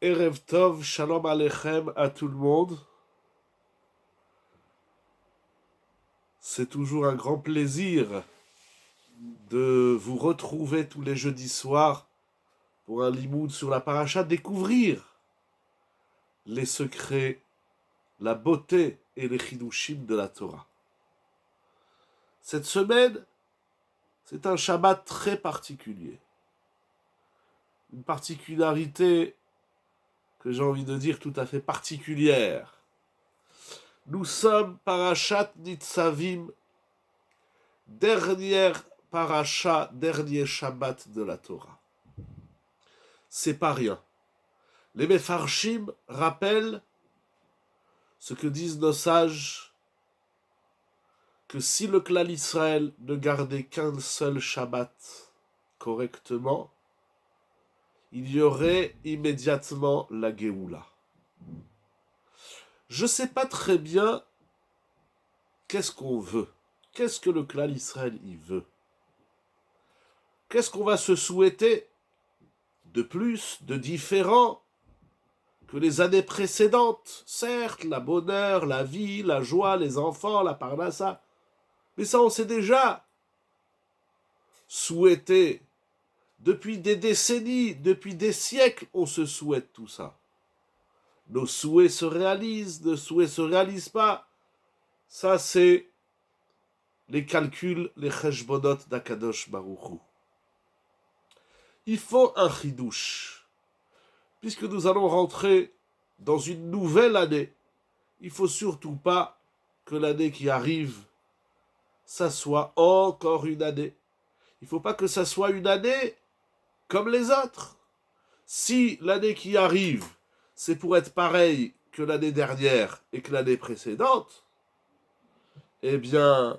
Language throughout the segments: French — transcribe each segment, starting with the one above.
Erev Tov, Shalom Aleichem à tout le monde. C'est toujours un grand plaisir de vous retrouver tous les jeudis soirs pour un limoud sur la paracha, découvrir les secrets, la beauté et les chidushim de la Torah. Cette semaine, c'est un Shabbat très particulier. Une particularité que j'ai envie de dire tout à fait particulière. Nous sommes Parashat Nitzavim, dernière paracha, dernier Shabbat de la Torah. C'est pas rien. Les Mefarshim rappellent ce que disent nos sages, que si le clan Israël ne gardait qu'un seul Shabbat correctement, il y aurait immédiatement la Géoula. Je ne sais pas très bien qu'est-ce qu'on veut. Qu'est-ce que le clan Israël y veut? Qu'est-ce qu'on va se souhaiter de plus, de différent que les années précédentes? Certes, la bonheur, la vie, la joie, les enfants, la parnassa. Mais ça, on sait déjà. Souhaiter. Depuis des décennies, depuis des siècles, on se souhaite tout ça. Nos souhaits se réalisent, nos souhaits se réalisent pas. Ça, c'est les calculs, les cheshbonot d'Akadosh Baruch Hu. Il faut un chidouche. Puisque nous allons rentrer dans une nouvelle année, il ne faut surtout pas que l'année qui arrive, ça soit encore une année. Il ne faut pas que ça soit une année comme les autres. Si l'année qui arrive, c'est pour être pareil que l'année dernière et que l'année précédente, eh bien,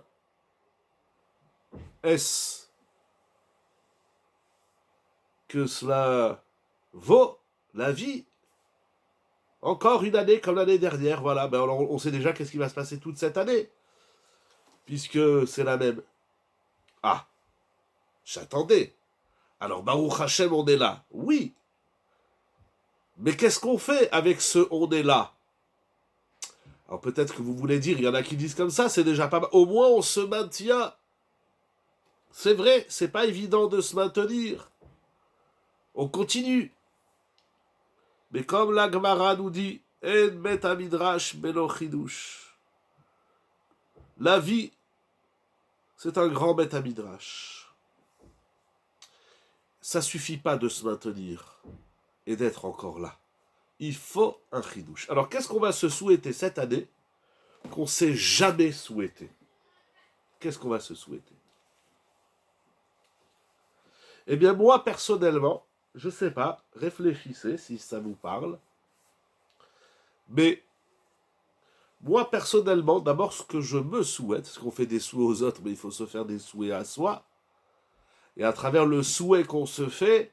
est-ce que cela vaut la vie? Encore une année comme l'année dernière, voilà. Ben on sait déjà qu'est-ce qui va se passer toute cette année, puisque c'est la même. Ah, j'attendais. Alors, Baruch Hashem, on est là. Oui. Mais qu'est-ce qu'on fait avec ce on est là? Alors peut-être que vous voulez dire, il y en a qui disent comme ça, c'est déjà pas mal. Au moins, on se maintient. C'est vrai, c'est pas évident de se maintenir. On continue. Mais comme la Gemara nous dit, En bet amidrash belo chidush. La vie, c'est un grand bet amidrash. Ça suffit pas de se maintenir et d'être encore là. Il faut un chidouche. Alors qu'est-ce qu'on va se souhaiter cette année qu'on ne s'est jamais souhaité? Qu'est-ce qu'on va se souhaiter? Eh bien moi personnellement, je ne sais pas, réfléchissez si ça vous parle. Mais moi personnellement, d'abord ce que je me souhaite, parce qu'on fait des souhaits aux autres, mais il faut se faire des souhaits à soi. Et à travers le souhait qu'on se fait,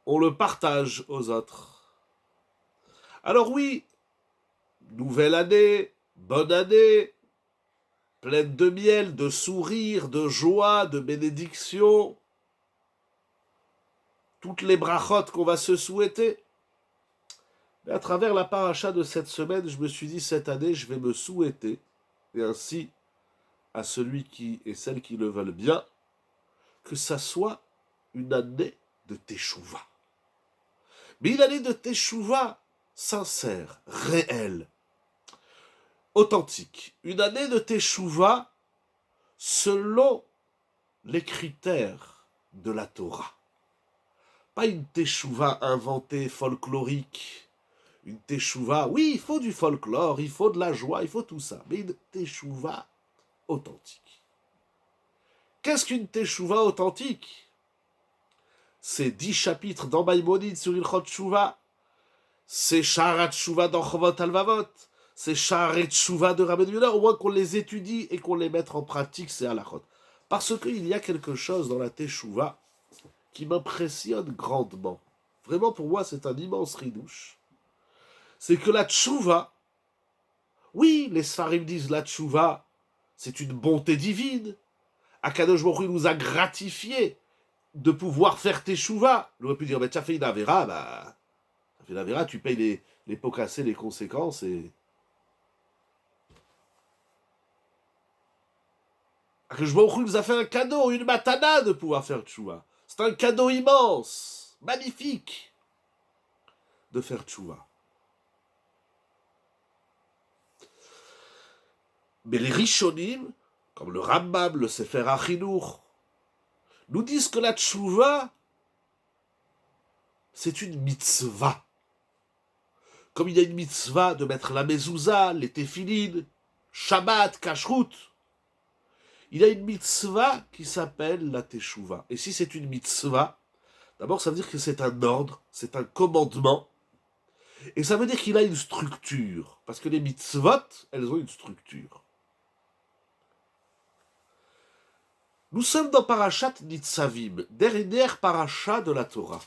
on le partage aux autres. Alors oui, nouvelle année, bonne année, pleine de miel, de sourires, de joie, de bénédiction, toutes les brachot qu'on va se souhaiter. Mais à travers la paracha de cette semaine, je me suis dit, cette année, je vais me souhaiter, et ainsi à celui qui et celle qui le veulent bien, que ça soit une année de teshuva. Mais une année de teshuva sincère, réelle, authentique. Une année de teshuva selon les critères de la Torah. Pas une teshuva inventée, folklorique. Une teshuva, oui, il faut du folklore, il faut de la joie, il faut tout ça. Mais une teshuva authentique. Qu'est-ce qu'une teshuva authentique? C'est 10 chapitres dans Maïmonide sur Ilchot Tshuva. C'est Shaharat Tshuva dans Chovot Alvavot. C'est Shaharat Tshuva de Rabbeinu Yonah. Au moins qu'on les étudie et qu'on les mette en pratique, c'est halachot. Parce qu'il y a quelque chose dans la teshuva qui m'impressionne grandement. Vraiment, pour moi, c'est un immense ridouche. C'est que la tshuva, oui, les Sfarim disent la tshuva, c'est une bonté divine. Akadosh Baruch Hu nous a gratifié de pouvoir faire teshuva. Il aurait pu dire, mais tu as fait une avera, bah, Et la verra, tu payes les pots cassés, les conséquences, et... Akadosh Baruch Hu nous a fait un cadeau, une matana de pouvoir faire tchouva. C'est un cadeau immense, magnifique, de faire tchouva. Mais les Rishonim, comme le Rambam, le Sefer HaChinuch, nous disent que la tchouva, c'est une mitzvah. Comme il y a une mitzvah de mettre la mezouza, les téphilines, Shabbat, Kashrut, il y a une mitzvah qui s'appelle la teshuva. Et si c'est une mitzvah, d'abord ça veut dire que c'est un ordre, c'est un commandement, et ça veut dire qu'il a une structure, parce que les mitzvot, elles ont une structure. Nous sommes dans Parashat Nitzavim, dernière paracha de la Torah.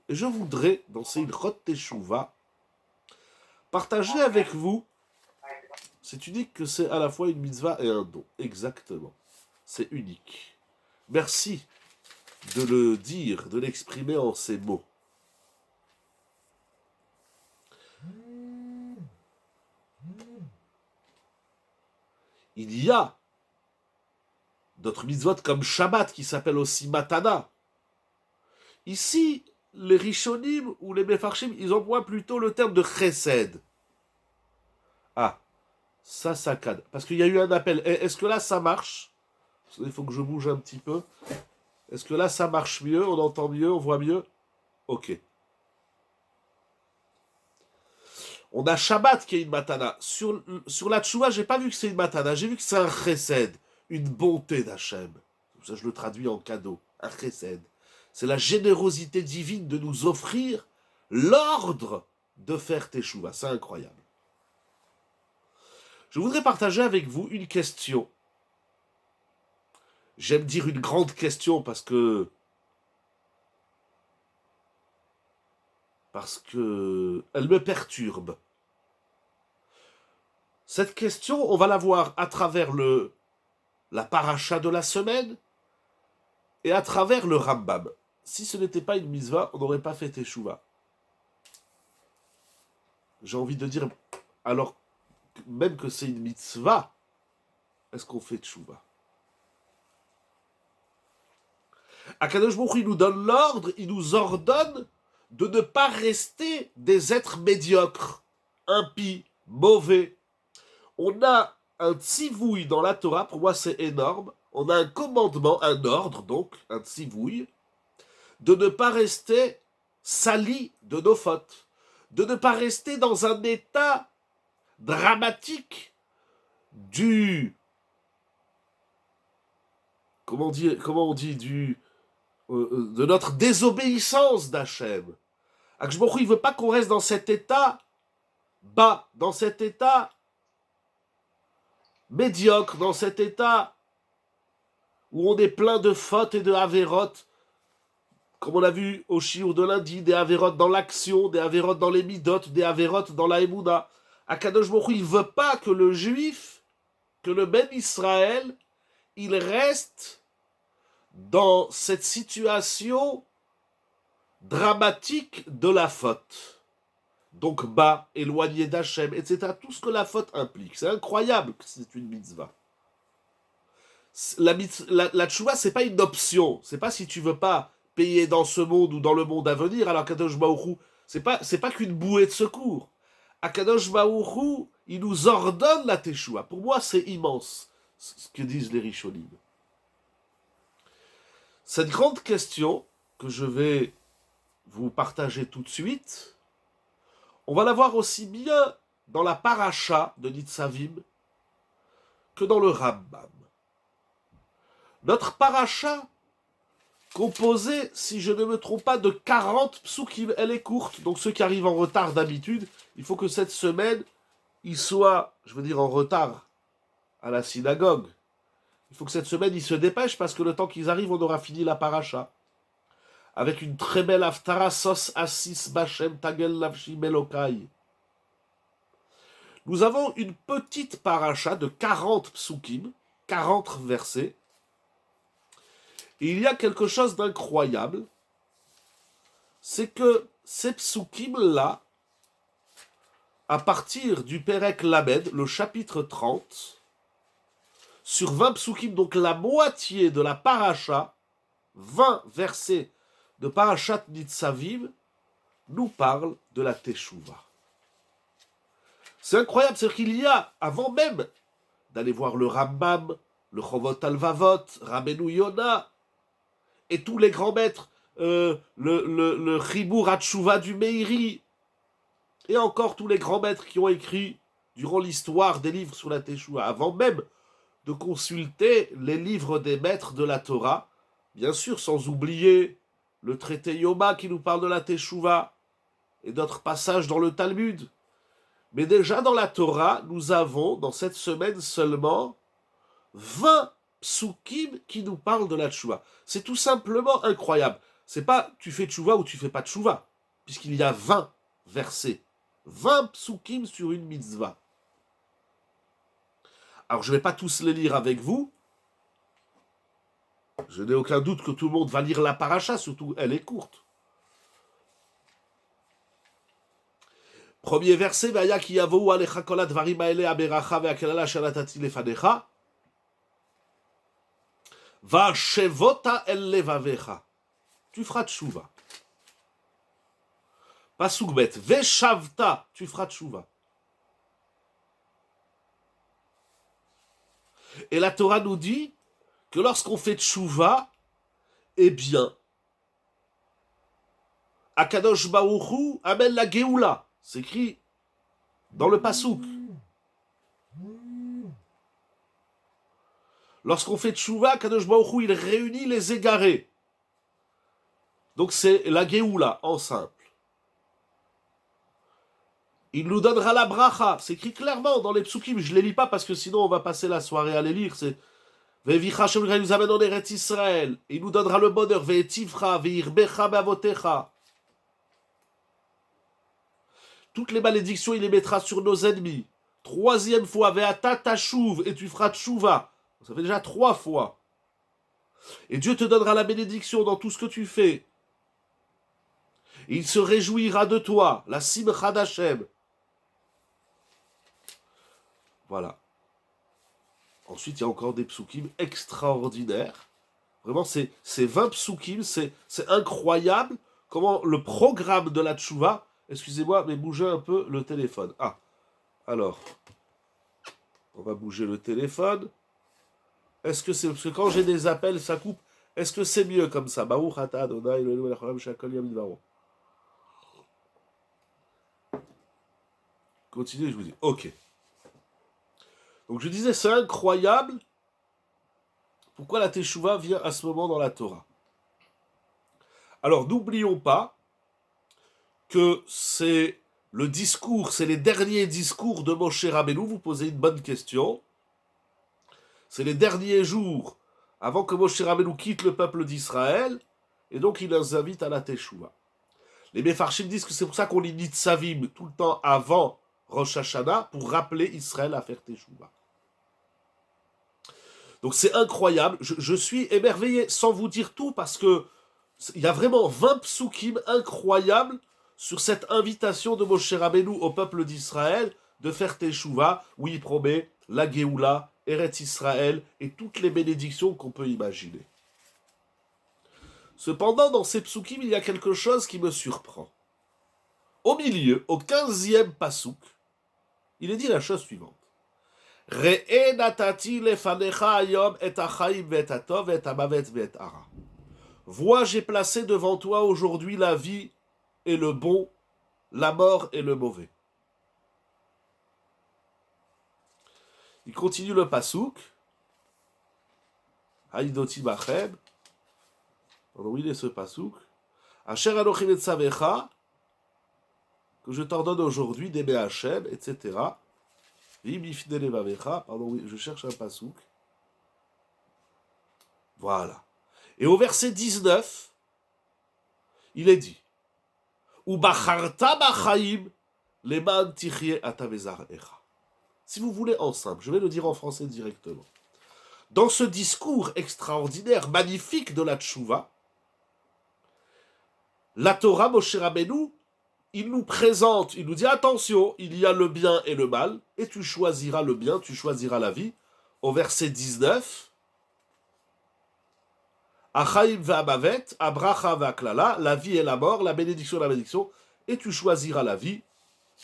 Et je voudrais, dans ces Ilchot Teshuva, partager avec vous, c'est unique que c'est à la fois une mitzvah et un don. Exactement. C'est unique. Merci de le dire, de l'exprimer en ces mots. Il y a d'autres mitzvot comme Shabbat qui s'appelle aussi Matana. Ici, les Rishonim ou les Mefarshim, ils emploient plutôt le terme de Chesed. Ah, ça cadre. Parce qu'il y a eu un appel. Est-ce que là, ça marche? Il faut que je bouge un petit peu. Est-ce que là, ça marche mieux? On entend mieux? On voit mieux? Ok. On a Shabbat qui est une matana. Sur la tchouva, j'ai pas vu que c'est une matana. J'ai vu que c'est un chesed. Une bonté d'Hachem. Ça, je le traduis en cadeau. Un chesed. C'est la générosité divine de nous offrir l'ordre de faire teshuva. C'est incroyable. Je voudrais partager avec vous une question. J'aime dire une grande question parce que elle me perturbe. Cette question, on va la voir à travers la paracha de la semaine et à travers le Rambam. Si ce n'était pas une mitzvah, on n'aurait pas fait teshuva. J'ai envie de dire, alors même que c'est une mitzvah, est-ce qu'on fait teshuva? Akadosh Baruch Hu, il nous donne l'ordre, il nous ordonne de ne pas rester des êtres médiocres, impies, mauvais. On a un tzivouï dans la Torah, pour moi c'est énorme, on a un commandement, un ordre donc, un tzivouï, de ne pas rester sali de nos fautes, de ne pas rester dans un état dramatique comment on dit, de notre désobéissance d'Hachem. Akadosh Baruch Hu, il ne veut pas qu'on reste dans cet état bas, dans cet état médiocre, dans cet état où on est plein de fautes et de avérotes, comme on a vu au shiur de lundi, des avérotes dans l'action, des avérotes dans les midotes, des avérotes dans la émouna. Akadosh Baruch Hu, il ne veut pas que le juif, que le Ben Israël, il reste dans cette situation dramatique de la faute. Donc bas, éloigné d'Hachem, etc. Tout ce que la faute implique. C'est incroyable que c'est une mitzvah. La tchouva, c'est pas une option. C'est pas si tu veux pas payer dans ce monde ou dans le monde à venir, alors Akadosh Baruch Hu, c'est pas qu'une bouée de secours. Akadosh Baruch Hu, il nous ordonne la teshuva. Pour moi, c'est immense, ce que disent les Rishonim. Cette grande question que je vais vous partager tout de suite, on va la voir aussi bien dans la paracha de Nitzavim que dans le Rambam. Notre paracha, composée, si je ne me trompe pas, de 40 psukim, elle est courte, donc ceux qui arrivent en retard d'habitude, il faut que cette semaine, ils soient, je veux dire, en retard à la synagogue. Il faut que cette semaine, ils se dépêchent parce que le temps qu'ils arrivent, on aura fini la paracha. Avec une très belle haftara, sos assis bachem tagel lavshi melokai. Nous avons une petite paracha de 40 psukim, 40 versets. Et il y a quelque chose d'incroyable, c'est que ces psukim-là, à partir du Perek Lamed, le chapitre 30, sur 20 psukim, donc la moitié de la paracha, 20 versets de Parashat Nitzavim, nous parlent de la Teshuvah. C'est incroyable, c'est-à-dire qu'il y a, avant même d'aller voir le Rambam, le Chovot Alvavot, Rabbeinu Yona, et tous les grands maîtres, le Chibur HaTshuva du Meiri, et encore tous les grands maîtres qui ont écrit durant l'histoire des livres sur la Teshuvah, avant même de consulter les livres des maîtres de la Torah, bien sûr sans oublier le traité Yoma qui nous parle de la Teshuvah, et d'autres passages dans le Talmud. Mais déjà dans la Torah, nous avons, dans cette semaine seulement, 20 psukim qui nous parlent de la tchouva. C'est tout simplement incroyable. C'est pas tu fais tchouva ou tu fais pas tchouva, puisqu'il y a 20 versets. 20 psukim sur une mitzvah. Alors je ne vais pas tous les lire avec vous. Je n'ai aucun doute que tout le monde va lire la paracha, surtout elle est courte. Premier verset, Vaya ki yavou alecha kol advarim haele haberacha ve'akelala asher natati lefanecha. Va'shevota el levavecha. Tu feras tchouva. Pasuk bet. Ve'shavta. Tu feras tchouva. Et la Torah nous dit que lorsqu'on fait tchouva, eh bien, Akadosh Baruch Hu amène la Géoula. C'est écrit dans le Passouk. Lorsqu'on fait tchouva, Kadosh Baruch Hu, il réunit les égarés. Donc c'est la Géoula, en simple. Il nous donnera la bracha. C'est écrit clairement dans les psukim. Je ne les lis pas parce que sinon on va passer la soirée à les lire. C'est Ve'vicha Hashem nous amène en Eretz Israël. Il nous donnera le bonheur. Ve'etivcha, ve'irbecha be'avotecha. Toutes les malédictions, il les mettra sur nos ennemis. Troisième fois, ve'ata tashuv, et tu feras tchouva. Ça fait déjà 3 fois. Et Dieu te donnera la bénédiction dans tout ce que tu fais. Et il se réjouira de toi, la simcha d'Hashem. Voilà. Ensuite, il y a encore des psukim extraordinaires. Vraiment, c'est 20 psukim, c'est incroyable comment le programme de la tchouva. Excusez-moi, mais bougez un peu le téléphone. Ah, alors, on va bouger le téléphone. Est-ce que c'est... Parce que quand j'ai des appels, ça coupe. Est-ce que c'est mieux comme ça? Baruch atah Adonai Eloheinu melech haolam shehakol nהיה bidvaro. Continuez, je vous dis. Ok. Donc je disais, c'est incroyable pourquoi la Teshuvah vient à ce moment dans la Torah. Alors, n'oublions pas que c'est le discours, c'est les derniers discours de Moshe Rabbeinu. Vous posez une bonne question. C'est les derniers jours avant que Moshe Rabbeinu quitte le peuple d'Israël, et donc il les invite à la Teshuvah. Les Mefarshim disent que c'est pour ça qu'on lit Nitzavim tout le temps avant Rosh Hashanah, pour rappeler Israël à faire Teshuvah. Donc c'est incroyable, je suis émerveillé sans vous dire tout, parce que il y a vraiment 20 psukim incroyables sur cette invitation de Moshe Rabbeinu au peuple d'Israël de faire Teshuvah, où il promet la Géoula, Eretz Israël et toutes les bénédictions qu'on peut imaginer. Cependant, dans ces psukim, il y a quelque chose qui me surprend. Au milieu, au 15e pasuk, il est dit la chose suivante. Re'e natati lefanecha hayom et hachaim ve'et hatov ve'et hamavet ve'et hara. Vois, j'ai placé devant toi aujourd'hui la vie et le bon, la mort et le mauvais. Il continue le pasouk. Haïdoti bachem. Alors, où il est ce pasouk? Asher anochim et tzavecha, que je t'ordonne aujourd'hui d'aimer Hachem, etc. Pardon, oui, je cherche un pasouk. Voilà. Et au verset 19, il est dit Ubacharta bachaim leman tichye ata vezarecha. Si vous voulez en simple, je vais le dire en français directement. Dans ce discours extraordinaire, magnifique de la tchouva, La Torah, Moshe Rabbeinu, il nous présente, il nous dit attention, il y a le bien et le mal, et tu choisiras le bien, tu choisiras la vie. Au verset 19, Achaim ve'amavet, abracha ve'aklala, la vie et la mort, la bénédiction, et tu choisiras la vie,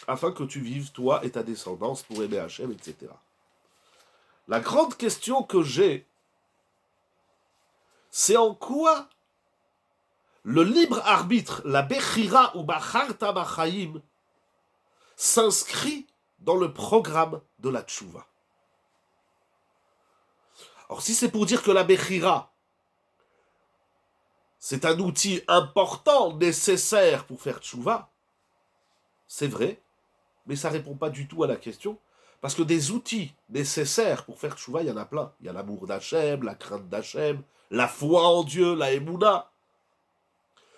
afin que tu vives, toi et ta descendance, pour aimer Hachem, etc. La grande question que j'ai, c'est en quoi le libre arbitre, la Bechira ou Bacharta Bachaim, s'inscrit dans le programme de la Tchouva. Alors si c'est pour dire que la Bechira, c'est un outil important, nécessaire pour faire Tchouva, c'est vrai, mais ça ne répond pas du tout à la question, parce que des outils nécessaires pour faire Tchouva, il y en a plein. Il y a l'amour d'Hachem, la crainte d'Hachem, la foi en Dieu, la Emouna.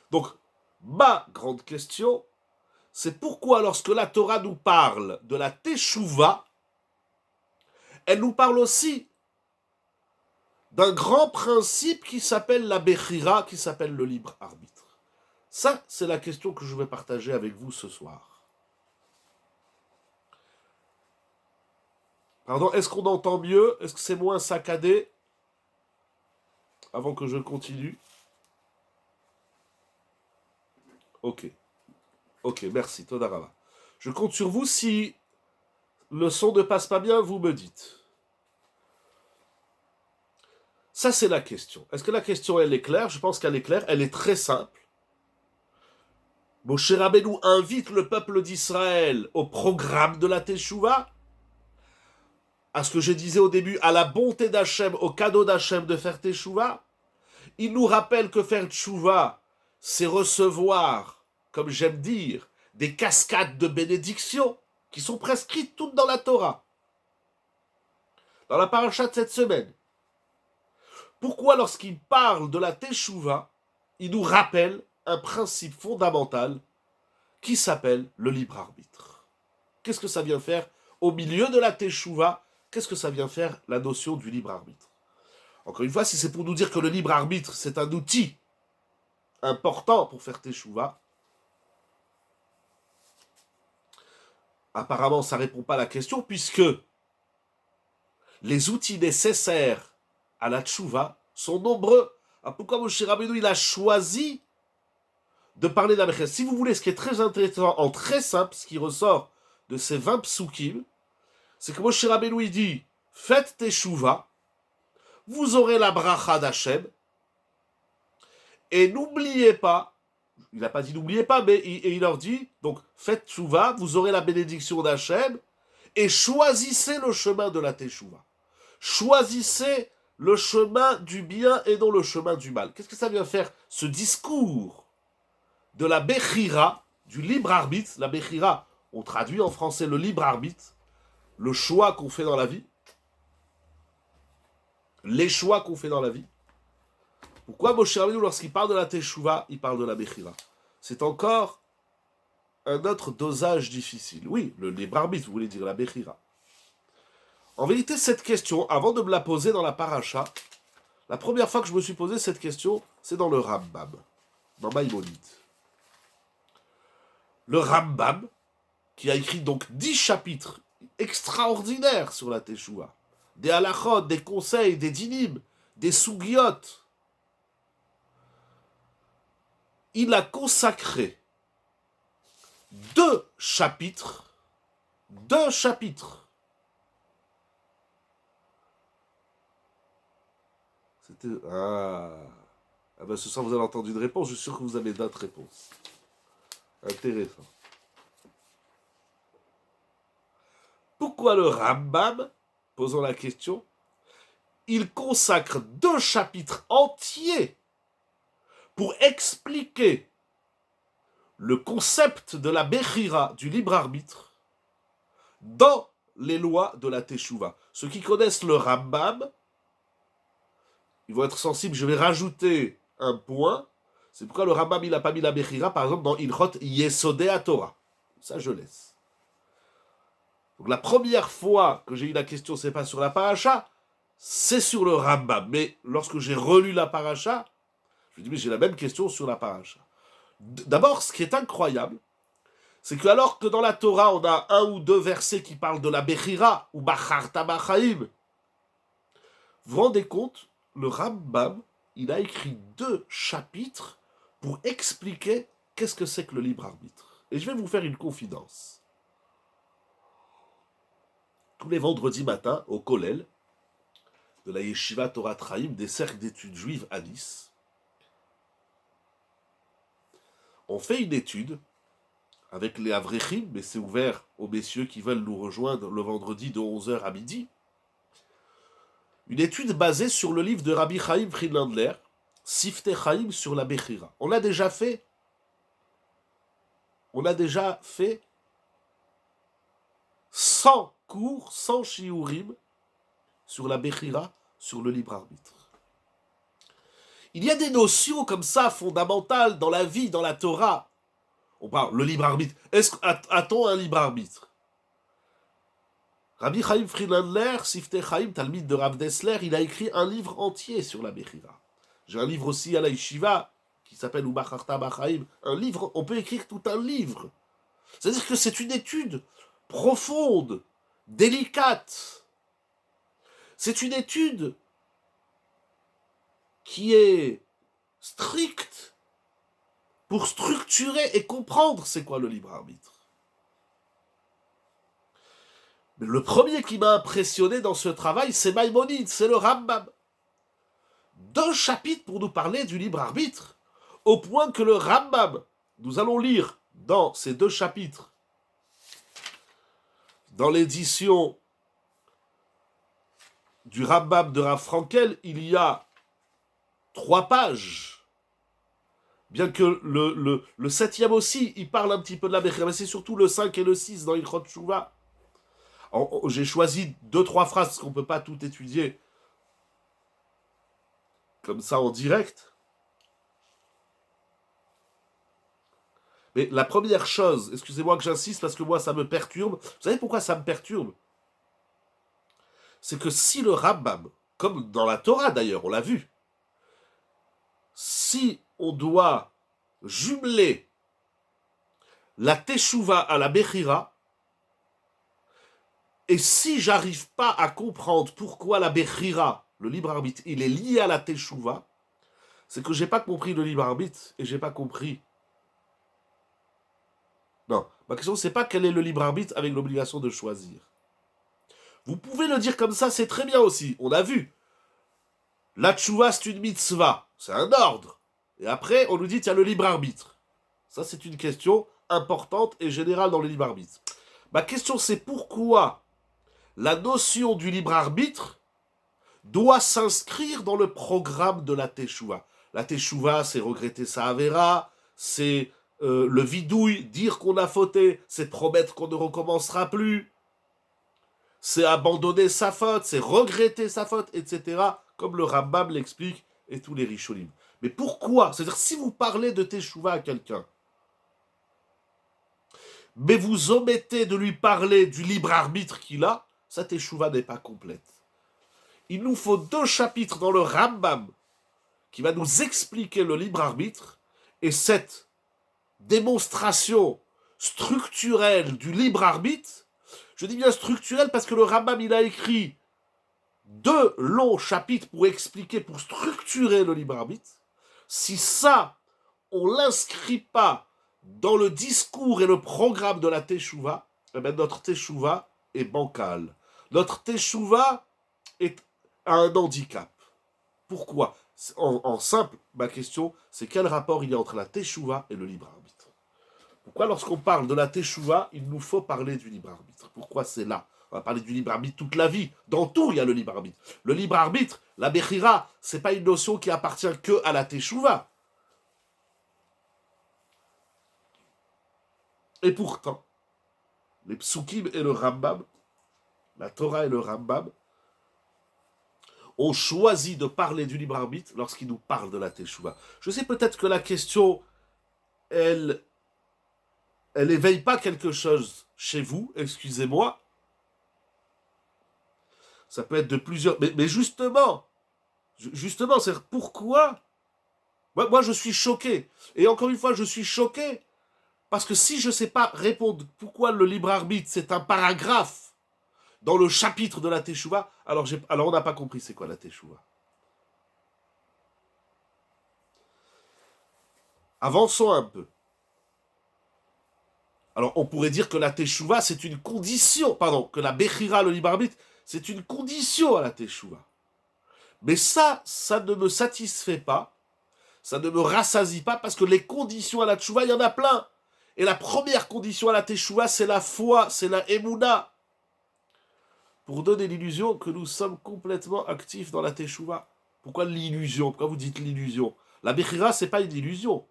Donc, ma grande question, c'est pourquoi lorsque la Torah nous parle de la Teshuvah, elle nous parle aussi d'un grand principe qui s'appelle la Bechira, qui s'appelle le libre arbitre. Ça, c'est la question que je vais partager avec vous ce soir. Pardon, est-ce qu'on entend mieux? Est-ce que c'est moins saccadé? Avant que je continue. Ok, merci, Todarava. Je compte sur vous, si le son ne passe pas bien, vous me dites. Ça, c'est la question. Est-ce que la question, elle est claire? Je pense qu'elle est claire, elle est très simple. Moshe Rabbeinu invite le peuple d'Israël au programme de la Teshuvah, à ce que je disais au début, à la bonté d'Hachem, au cadeau d'Hachem de faire Teshuvah. Il nous rappelle que faire Teshuvah, c'est recevoir, comme j'aime dire, des cascades de bénédictions qui sont prescrites toutes dans la Torah, dans la paracha de cette semaine. Pourquoi, lorsqu'il parle de la Teshuvah, il nous rappelle un principe fondamental qui s'appelle le libre arbitre? Qu'est-ce que ça vient faire au milieu de la Teshuvah? Qu'est-ce que ça vient faire, la notion du libre arbitre? Encore une fois, si c'est pour nous dire que le libre arbitre, c'est un outil important pour faire Teshuvah, apparemment, ça ne répond pas à la question, puisque les outils nécessaires à la Teshuvah sont nombreux. Alors pourquoi Moshe Rabbeinu, il a choisi de parler de la Bechira? Si vous voulez, ce qui est très intéressant, en très simple, ce qui ressort de ces 20 psukim, c'est que Moshe Rabbeinu, il dit, faites Teshuvah, vous aurez la bracha d'Hachem, et n'oubliez pas, il n'a pas dit n'oubliez pas, mais il leur dit, donc faites Teshuvah, vous aurez la bénédiction d'Hachem, et choisissez le chemin de la Teshuvah. Choisissez le chemin du bien et non le chemin du mal. Qu'est-ce que ça vient faire, ce discours de la Bechira, du libre arbitre? La Bechira, on traduit en français le libre arbitre, le choix qu'on fait dans la vie, les choix qu'on fait dans la vie. Pourquoi Moshe Rabbeinu, lorsqu'il parle de la Teshuvah, il parle de la Bechira? C'est encore un autre dosage difficile. Oui, le libre arbitre, vous voulez dire la Bechira. En vérité, cette question, avant de me la poser dans la paracha, la première fois que je me suis posé cette question, c'est dans le Rambam, dans Maïmonide. Le Rambam, qui a écrit donc 10 chapitres extraordinaires sur la Teshuvah, des halachot, des conseils, des dinim, des sugiot, il a consacré 2 chapitres, C'était... Ah ben ce soir vous avez entendu une réponse, je suis sûr que vous avez d'autres réponses. Intéressant. Pourquoi le Rambam, posons la question, il consacre 2 chapitres entiers pour expliquer le concept de la Bechira, du libre arbitre, dans les lois de la Teshuvah. Ceux qui connaissent le Rambam, ils vont être sensibles, je vais rajouter un point. C'est pourquoi le Rambam, il n'a pas mis la Bechira, par exemple, dans Ilchot Yesodei HaTorah. Ça, je laisse. Donc la première fois que j'ai eu la question, c'est pas sur la paracha, c'est sur le Rambam. Mais lorsque j'ai relu la paracha, je me dis, mais j'ai la même question sur la paracha. D'abord, ce qui est incroyable, c'est que alors que dans la Torah, on a un ou deux versets qui parlent de la Bechira, ou Bacharta Bachaim, vous vous rendez compte, le Rambam, il a écrit 2 chapitres pour expliquer qu'est-ce que c'est que le libre arbitre. Et je vais vous faire une confidence. Tous les vendredis matins, au Kollel, de la Yeshiva Torah Traim, des cercles d'études juives à Nice, on fait une étude avec les Avrechim, mais c'est ouvert aux messieurs qui veulent nous rejoindre le vendredi de 11h à midi. Une étude basée sur le livre de Rabbi Chaim Friedlander, Siftei Chaim sur la Bechira. On a déjà fait 100 cours, 100 shiurim sur la Bechira, sur le libre arbitre. Il y a des notions comme ça fondamentales dans la vie, dans la Torah. On parle le libre arbitre. A-t-on un libre arbitre? Rabbi Chaim Friedlander, Siftei Chaim, Talmid de Rav Dessler, il a écrit un livre entier sur la Bechira. J'ai un livre aussi à la Yeshiva qui s'appelle Ubacharta Bachaim. Un livre, on peut écrire tout un livre. C'est-à-dire que c'est une étude profonde, délicate. C'est une étude qui est stricte pour structurer et comprendre c'est quoi le libre arbitre. Mais le premier qui m'a impressionné dans ce travail, c'est Maïmonide, c'est le Rambam. 2 chapitres pour nous parler du libre arbitre, au point que le Rambam, nous allons lire dans ces 2 chapitres, dans l'édition du Rambam de Rav Frankel, il y a 3 pages. Bien que le 7e aussi, il parle un petit peu de la Bechira, mais c'est surtout le 5 et le 6 dans Ilchot Shuvah. J'ai choisi 2-3 phrases, parce qu'on ne peut pas tout étudier comme ça en direct. Mais la première chose, excusez-moi que j'insiste parce que moi ça me perturbe. Vous savez pourquoi ça me perturbe? C'est que si le Rambam, comme dans la Torah d'ailleurs, on l'a vu, si on doit jumeler la Teshuvah à la Bechira, et si j'arrive pas à comprendre pourquoi la Bechira, le libre arbitre, il est lié à la Teshuvah, c'est que j'ai pas compris le libre arbitre et j'ai pas compris. Non, ma question c'est pas quel est le libre arbitre avec l'obligation de choisir. Vous pouvez le dire comme ça, c'est très bien aussi. On a vu. La tchouva, c'est une mitzvah. C'est un ordre. Et après, on nous dit, il y a le libre arbitre. Ça, c'est une question importante et générale dans le libre arbitre. Ma question, c'est pourquoi la notion du libre arbitre doit s'inscrire dans le programme de la teshuva. La teshuva, c'est regretter sa avera, c'est le vidouille, dire qu'on a fauté, c'est promettre qu'on ne recommencera plus, c'est abandonner sa faute, c'est regretter sa faute, etc. Comme le Rambam l'explique et tous les Rishonim. Mais pourquoi? C'est-à-dire, si vous parlez de teshuva à quelqu'un, mais vous omettez de lui parler du libre arbitre qu'il a, sa teshuva n'est pas complète. Il nous faut 2 chapitres dans le Rambam qui va nous expliquer le libre arbitre et cette démonstration structurelle du libre arbitre. Je dis bien structurelle parce que le Rambam il a écrit 2 longs chapitres pour expliquer, pour structurer le libre arbitre. Si ça, on ne l'inscrit pas dans le discours et le programme de la teshuva, eh bien notre teshuva est bancale. Notre teshuva est un handicap. Pourquoi? En simple, ma question, c'est quel rapport il y a entre la teshuva et le libre arbitre? Pourquoi lorsqu'on parle de la teshuva, il nous faut parler du libre arbitre? Pourquoi c'est là? On va parler du libre arbitre toute la vie. Dans tout, il y a le libre arbitre. Le libre arbitre, la bechira, c'est pas une notion qui appartient que à la teshuva. Et pourtant, les psukim et le Rambam, la Torah et le Rambam, ont choisi de parler du libre arbitre lorsqu'ils nous parlent de la teshuva. Je sais peut-être que la question, elle éveille pas quelque chose chez vous, excusez-moi. Ça peut être de plusieurs... Mais justement, c'est pourquoi Moi, je suis choqué. Et encore une fois, je suis choqué parce que si je ne sais pas répondre pourquoi le libre arbitre, c'est un paragraphe dans le chapitre de la Teshuvah, alors on n'a pas compris c'est quoi la Teshuvah. Avançons un peu. Alors, on pourrait dire que la Teshuvah, c'est une condition, pardon, que la Bechira, le libre arbitre, c'est une condition à la Teshuvah. Mais ça ne me satisfait pas, ça ne me rassasie pas, parce que les conditions à la Teshuvah, il y en a plein. Et la première condition à la Teshuvah, c'est la foi, c'est la Emouna. Pour donner l'illusion que nous sommes complètement actifs dans la Teshuvah. Pourquoi l'illusion? Pourquoi vous dites l'illusion? La Bechira, c'est pas une illusion.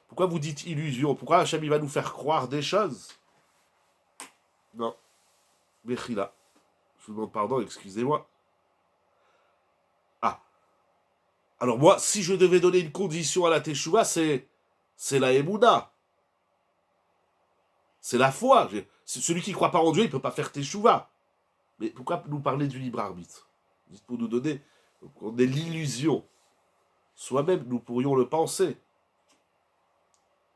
Pourquoi vous dites illusion? Pourquoi Hachem il va nous faire croire des choses? Non. Bechila. Je vous demande pardon, excusez-moi. Ah. Alors moi, si je devais donner une condition à la Teshuvah, c'est la Emouna. C'est la foi. Celui qui ne croit pas en Dieu, il ne peut pas faire Teshuvah. Mais pourquoi nous parler du libre arbitre? Juste pour nous donner... On est l'illusion. Soi-même, nous pourrions le penser.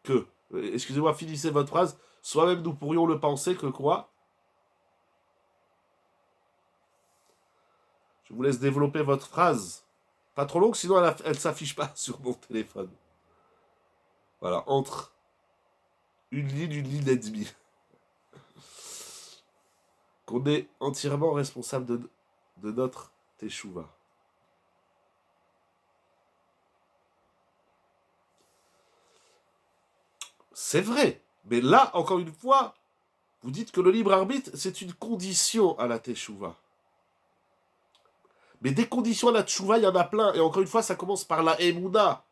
Que... Excusez-moi, finissez votre phrase. Soi-même, nous pourrions le penser que quoi? Je vous laisse développer votre phrase. Pas trop longue, sinon elle ne s'affiche pas sur mon téléphone. Voilà, entre une ligne et demie. Qu'on est entièrement responsable de notre Teshuvah. C'est vrai, mais là, encore une fois, vous dites que le libre arbitre, c'est une condition à la Teshuvah. Mais des conditions à la Teshuvah, il y en a plein. Et encore une fois, ça commence par la Emouna.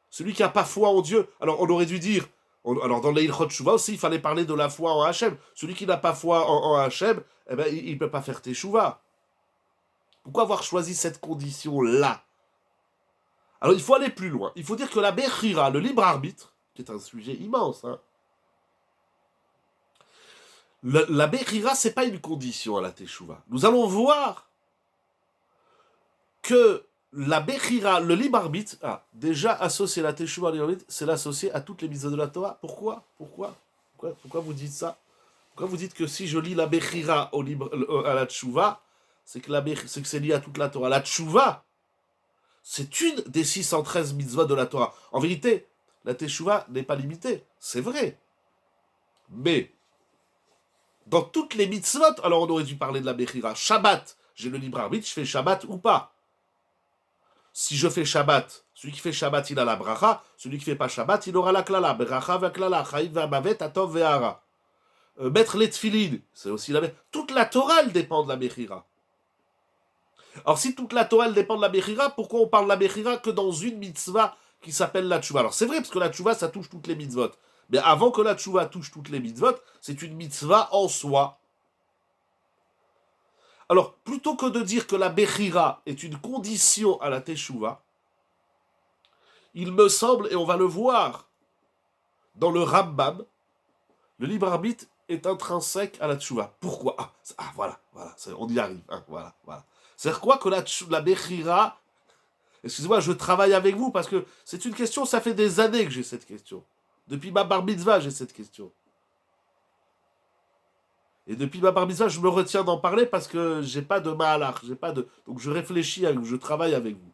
Celui qui n'a pas foi en Dieu. Alors, on aurait dû dire... Alors, dans l'Eilchot Teshuvah aussi, il fallait parler de la foi en Hachem. Celui qui n'a pas foi en Hachem, eh ben, il ne peut pas faire Teshuvah. Pourquoi avoir choisi cette condition-là? Alors, il faut aller plus loin. Il faut dire que la Bechira, le libre arbitre, qui est un sujet immense, hein, la Bechira, ce n'est pas une condition à la Teshuvah. Nous allons voir que la Bechira, le libre arbitre, déjà associer la Teshuvah au libre arbitre, c'est l'associer à toutes les mitzvot de la Torah. Pourquoi vous dites ça? Pourquoi vous dites que si je lis la Bechira à la Teshuvah, c'est que c'est lié à toute la Torah? La Teshuvah, c'est une des 613 mitzvot de la Torah. En vérité, la Teshuvah n'est pas limitée, c'est vrai. Mais, dans toutes les mitzvot, alors on aurait dû parler de la Bechira. Shabbat, j'ai le libre arbitre, je fais Shabbat ou pas. Si je fais Shabbat, celui qui fait Shabbat, il a la bracha. Celui qui fait pas Shabbat, il aura la klala. Bracha va klala. Chaïv va bavet, atov ve'ara. Mettre les tfilin, c'est aussi la même. Toute la Torah, elle dépend de la Bechira. Alors, si toute la Torah, elle dépend de la Bechira, pourquoi on parle de la Bechira que dans une mitzvah qui s'appelle la Teshuvah? Alors, c'est vrai, parce que la Teshuvah, ça touche toutes les mitzvot. Mais avant que la Teshuvah touche toutes les mitzvot, c'est une mitzvah en soi. Alors, plutôt que de dire que la Bechira est une condition à la Teshuvah, il me semble, et on va le voir dans le Rambam, le libre arbitre est intrinsèque à la Teshuvah. Pourquoi? Voilà, on y arrive. Voilà. C'est-à-dire quoi que la Bechira... Excusez-moi, je travaille avec vous, parce que c'est une question, ça fait des années que j'ai cette question. Depuis ma bar mitzvah, j'ai cette question. Et depuis ma bar mitzvah, je me retiens d'en parler parce que j'ai pas de ma'alach, donc je réfléchis avec vous, je travaille avec vous.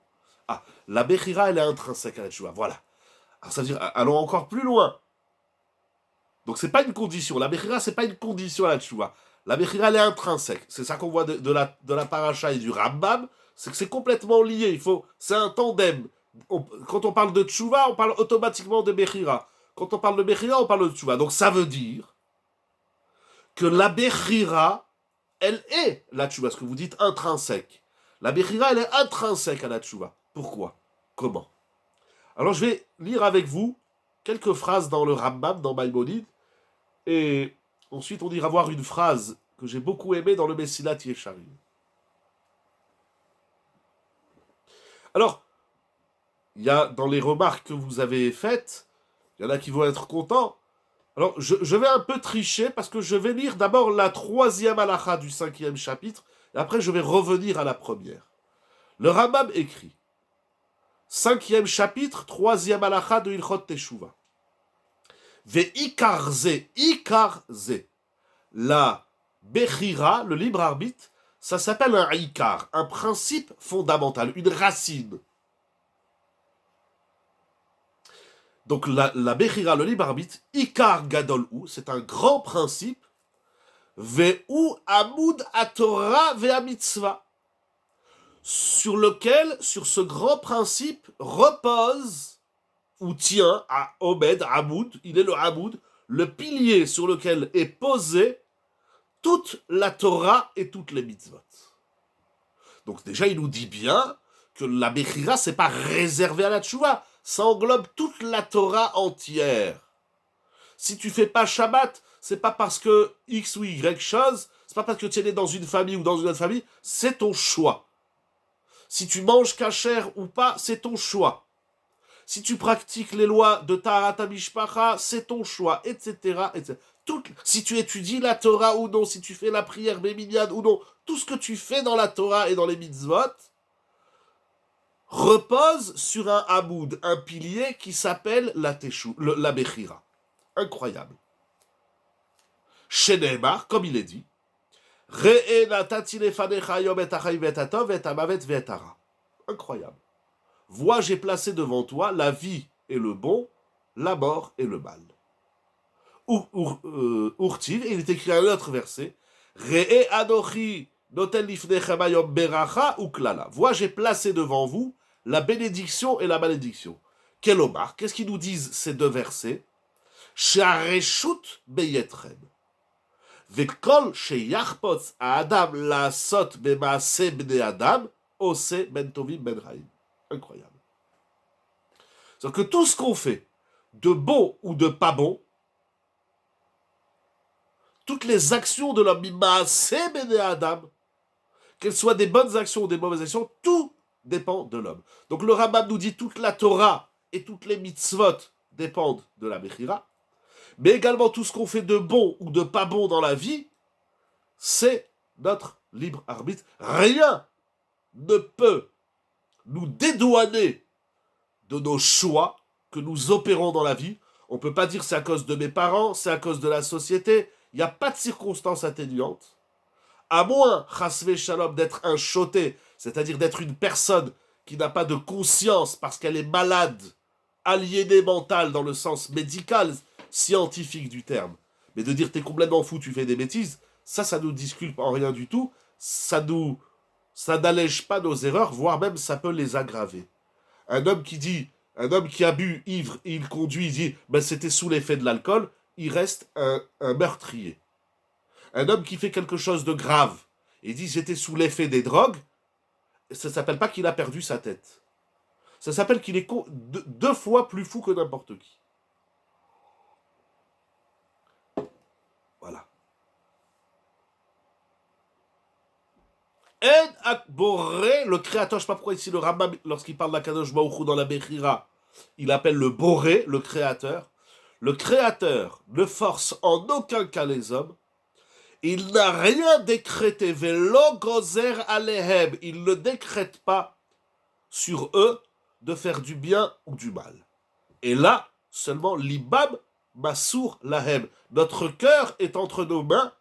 La Bechira, elle est intrinsèque à la Teshuvah, voilà. Alors ça veut dire, allons encore plus loin. Donc c'est pas une condition, la Bechira, c'est pas une condition à la Teshuvah. La Bechira, elle est intrinsèque. C'est ça qu'on voit de la paracha et du Rambam, c'est que c'est complètement lié. C'est un tandem. Quand on parle de Teshuvah, on parle automatiquement de Bechira. Quand on parle de Bechira, on parle de Teshuvah. Donc ça veut dire que la Bechira, elle est la Teshuvah, ce que vous dites intrinsèque. La Bechira, elle est intrinsèque à la Teshuvah. Pourquoi? Comment? Alors je vais lire avec vous quelques phrases dans le Rambam, dans Maïmonide, et ensuite on ira voir une phrase que j'ai beaucoup aimée dans le Messilat Yesharim. Alors, il y a dans les remarques que vous avez faites, il y en a qui vont être contents. Alors, je vais un peu tricher parce que je vais lire d'abord la 3e halakha du 5e chapitre, et après je vais revenir à la première. Le Rambam écrit, 5e chapitre, 3e halakha de Ilchot Teshuva. Ve'ikarze, ikarze. La Bechira, le libre arbitre, ça s'appelle un ikar, un principe fondamental, une racine. Donc la Bechira, le libre arbitre, ikar gadol ou, c'est un grand principe, ve'u amud atorah ve'a mitzvah, sur lequel, sur ce grand principe, repose ou tient à Obed, Amoud, il est le Amoud, le pilier sur lequel est posée toute la Torah et toutes les mitzvot. Donc déjà, il nous dit bien que la Bechira, c'est pas réservé à la Tchouva, ça englobe toute la Torah entière. Si tu fais pas Shabbat, c'est pas parce que X ou Y chose, c'est pas parce que tu es né dans une famille ou dans une autre famille, c'est ton choix. Si tu manges kasher ou pas, c'est ton choix. Si tu pratiques les lois de Taharat HaMishpacha, c'est ton choix, etc. etc. Si tu étudies la Torah ou non, si tu fais la prière Béminiane ou non, tout ce que tu fais dans la Torah et dans les mitzvot repose sur un hamoud, un pilier qui s'appelle la Bechira. Incroyable. Shenemar, comme il est dit, incroyable. Vois, j'ai placé devant toi la vie et le bon, la mort et le mal. Urtiv, et il est écrit un autre verset, Re'e anochi noten lifnechem hayom beracha uklala. Vois, j'ai placé devant vous la bénédiction et la malédiction. Quel omar, qu'est-ce qu'ils nous disent ces deux versets? She'areshut beyetrem. Vekol sheyachpotz ha'adam la'asot b'maaseh bnei adam, ose ben tovim ben raim. Incroyable. C'est-à-dire que tout ce qu'on fait, de bon ou de pas bon, toutes les actions de l'homme, b'maaseh bnei adam, qu'elles soient des bonnes actions ou des mauvaises actions, tout dépend de l'homme. Donc le Rambam nous dit toute la Torah et toutes les mitzvot dépendent de la Bechira, mais également tout ce qu'on fait de bon ou de pas bon dans la vie, c'est notre libre arbitre. Rien ne peut nous dédouaner de nos choix que nous opérons dans la vie. On ne peut pas dire c'est à cause de mes parents, c'est à cause de la société. Il n'y a pas de circonstances atténuantes. À moins, chasvé shalom, d'être un choté, c'est-à-dire d'être une personne qui n'a pas de conscience parce qu'elle est malade, aliénée mentale dans le sens médical, scientifique du terme. Mais de dire t'es complètement fou, tu fais des bêtises, ça nous disculpe en rien du tout. Ça n'allège pas nos erreurs, voire même ça peut les aggraver. Un homme qui a bu ivre, il conduit, il dit ben c'était sous l'effet de l'alcool, il reste un meurtrier. Un homme qui fait quelque chose de grave, il dit j'étais sous l'effet des drogues, ça ne s'appelle pas qu'il a perdu sa tête. Ça s'appelle qu'il est deux fois plus fou que n'importe qui. Voilà. En Akboré, le créateur, je ne sais pas pourquoi ici le Rambam, lorsqu'il parle d'Akadosh Baruch Hu dans la Bechira, il appelle le Boré, le créateur. Le créateur ne force en aucun cas les hommes. Il n'a rien décrété, velo gozer alehem. Il ne décrète pas sur eux de faire du bien ou du mal. Et là, seulement l'ibam masour lahem. Notre cœur est entre nos mains,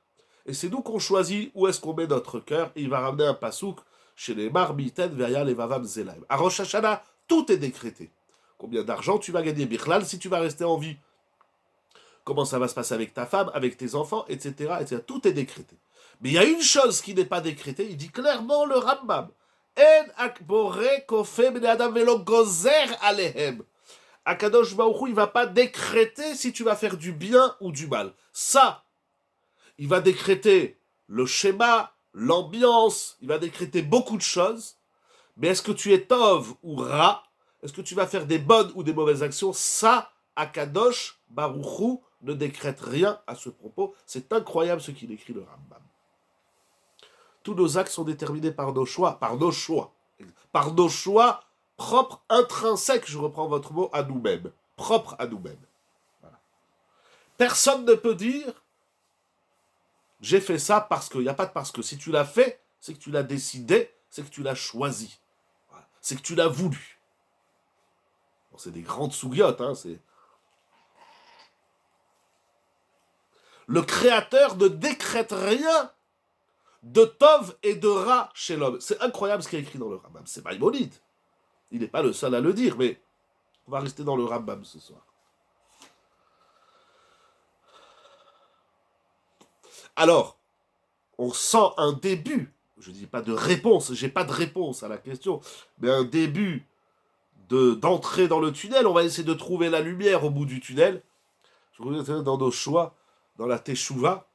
et c'est nous qu'on choisit où est-ce qu'on met notre cœur. Et il va ramener un pasouk chez les marbiten veria les vavam zelaim. À Rosh Hashanah, tout est décrété. Combien d'argent tu vas gagner, Bichlal, si tu vas rester en vie? Comment ça va se passer avec ta femme, avec tes enfants, etc., etc. Tout est décrété. Mais il y a une chose qui n'est pas décrétée, il dit clairement le Rambam. En akbore kofe bnei adam velo gozer alehem. Akadosh Baruch Hu, il ne va pas décréter si tu vas faire du bien ou du mal. Ça, il va décréter le schéma, l'ambiance, il va décréter beaucoup de choses. Mais est-ce que tu es tov ou ra? Est-ce que tu vas faire des bonnes ou des mauvaises actions? Ça, Akadosh Baruch Hu ne décrète rien à ce propos. C'est incroyable ce qu'il écrit le Rambam. Tous nos actes sont déterminés par nos choix, par nos choix propres, intrinsèques, je reprends votre mot, à nous-mêmes, propres à nous-mêmes. Voilà. Personne ne peut dire j'ai fait ça parce que, il n'y a pas de parce que. Si tu l'as fait, c'est que tu l'as décidé, c'est que tu l'as choisi. c'est que tu l'as voulu. Bon, c'est des grandes sougiotes, hein, c'est... Le Créateur ne décrète rien de Tov et de Ra chez l'homme. C'est incroyable ce qui est écrit dans le Rambam. C'est Maïmonide. Il n'est pas le seul à le dire, mais on va rester dans le Rambam ce soir. Alors, on sent un début, je ne dis pas de réponse, j'ai pas de réponse à la question, mais un début d'entrée dans le tunnel. On va essayer de trouver la lumière au bout du tunnel. Je reviens dans nos choix, dans la Teshuvah.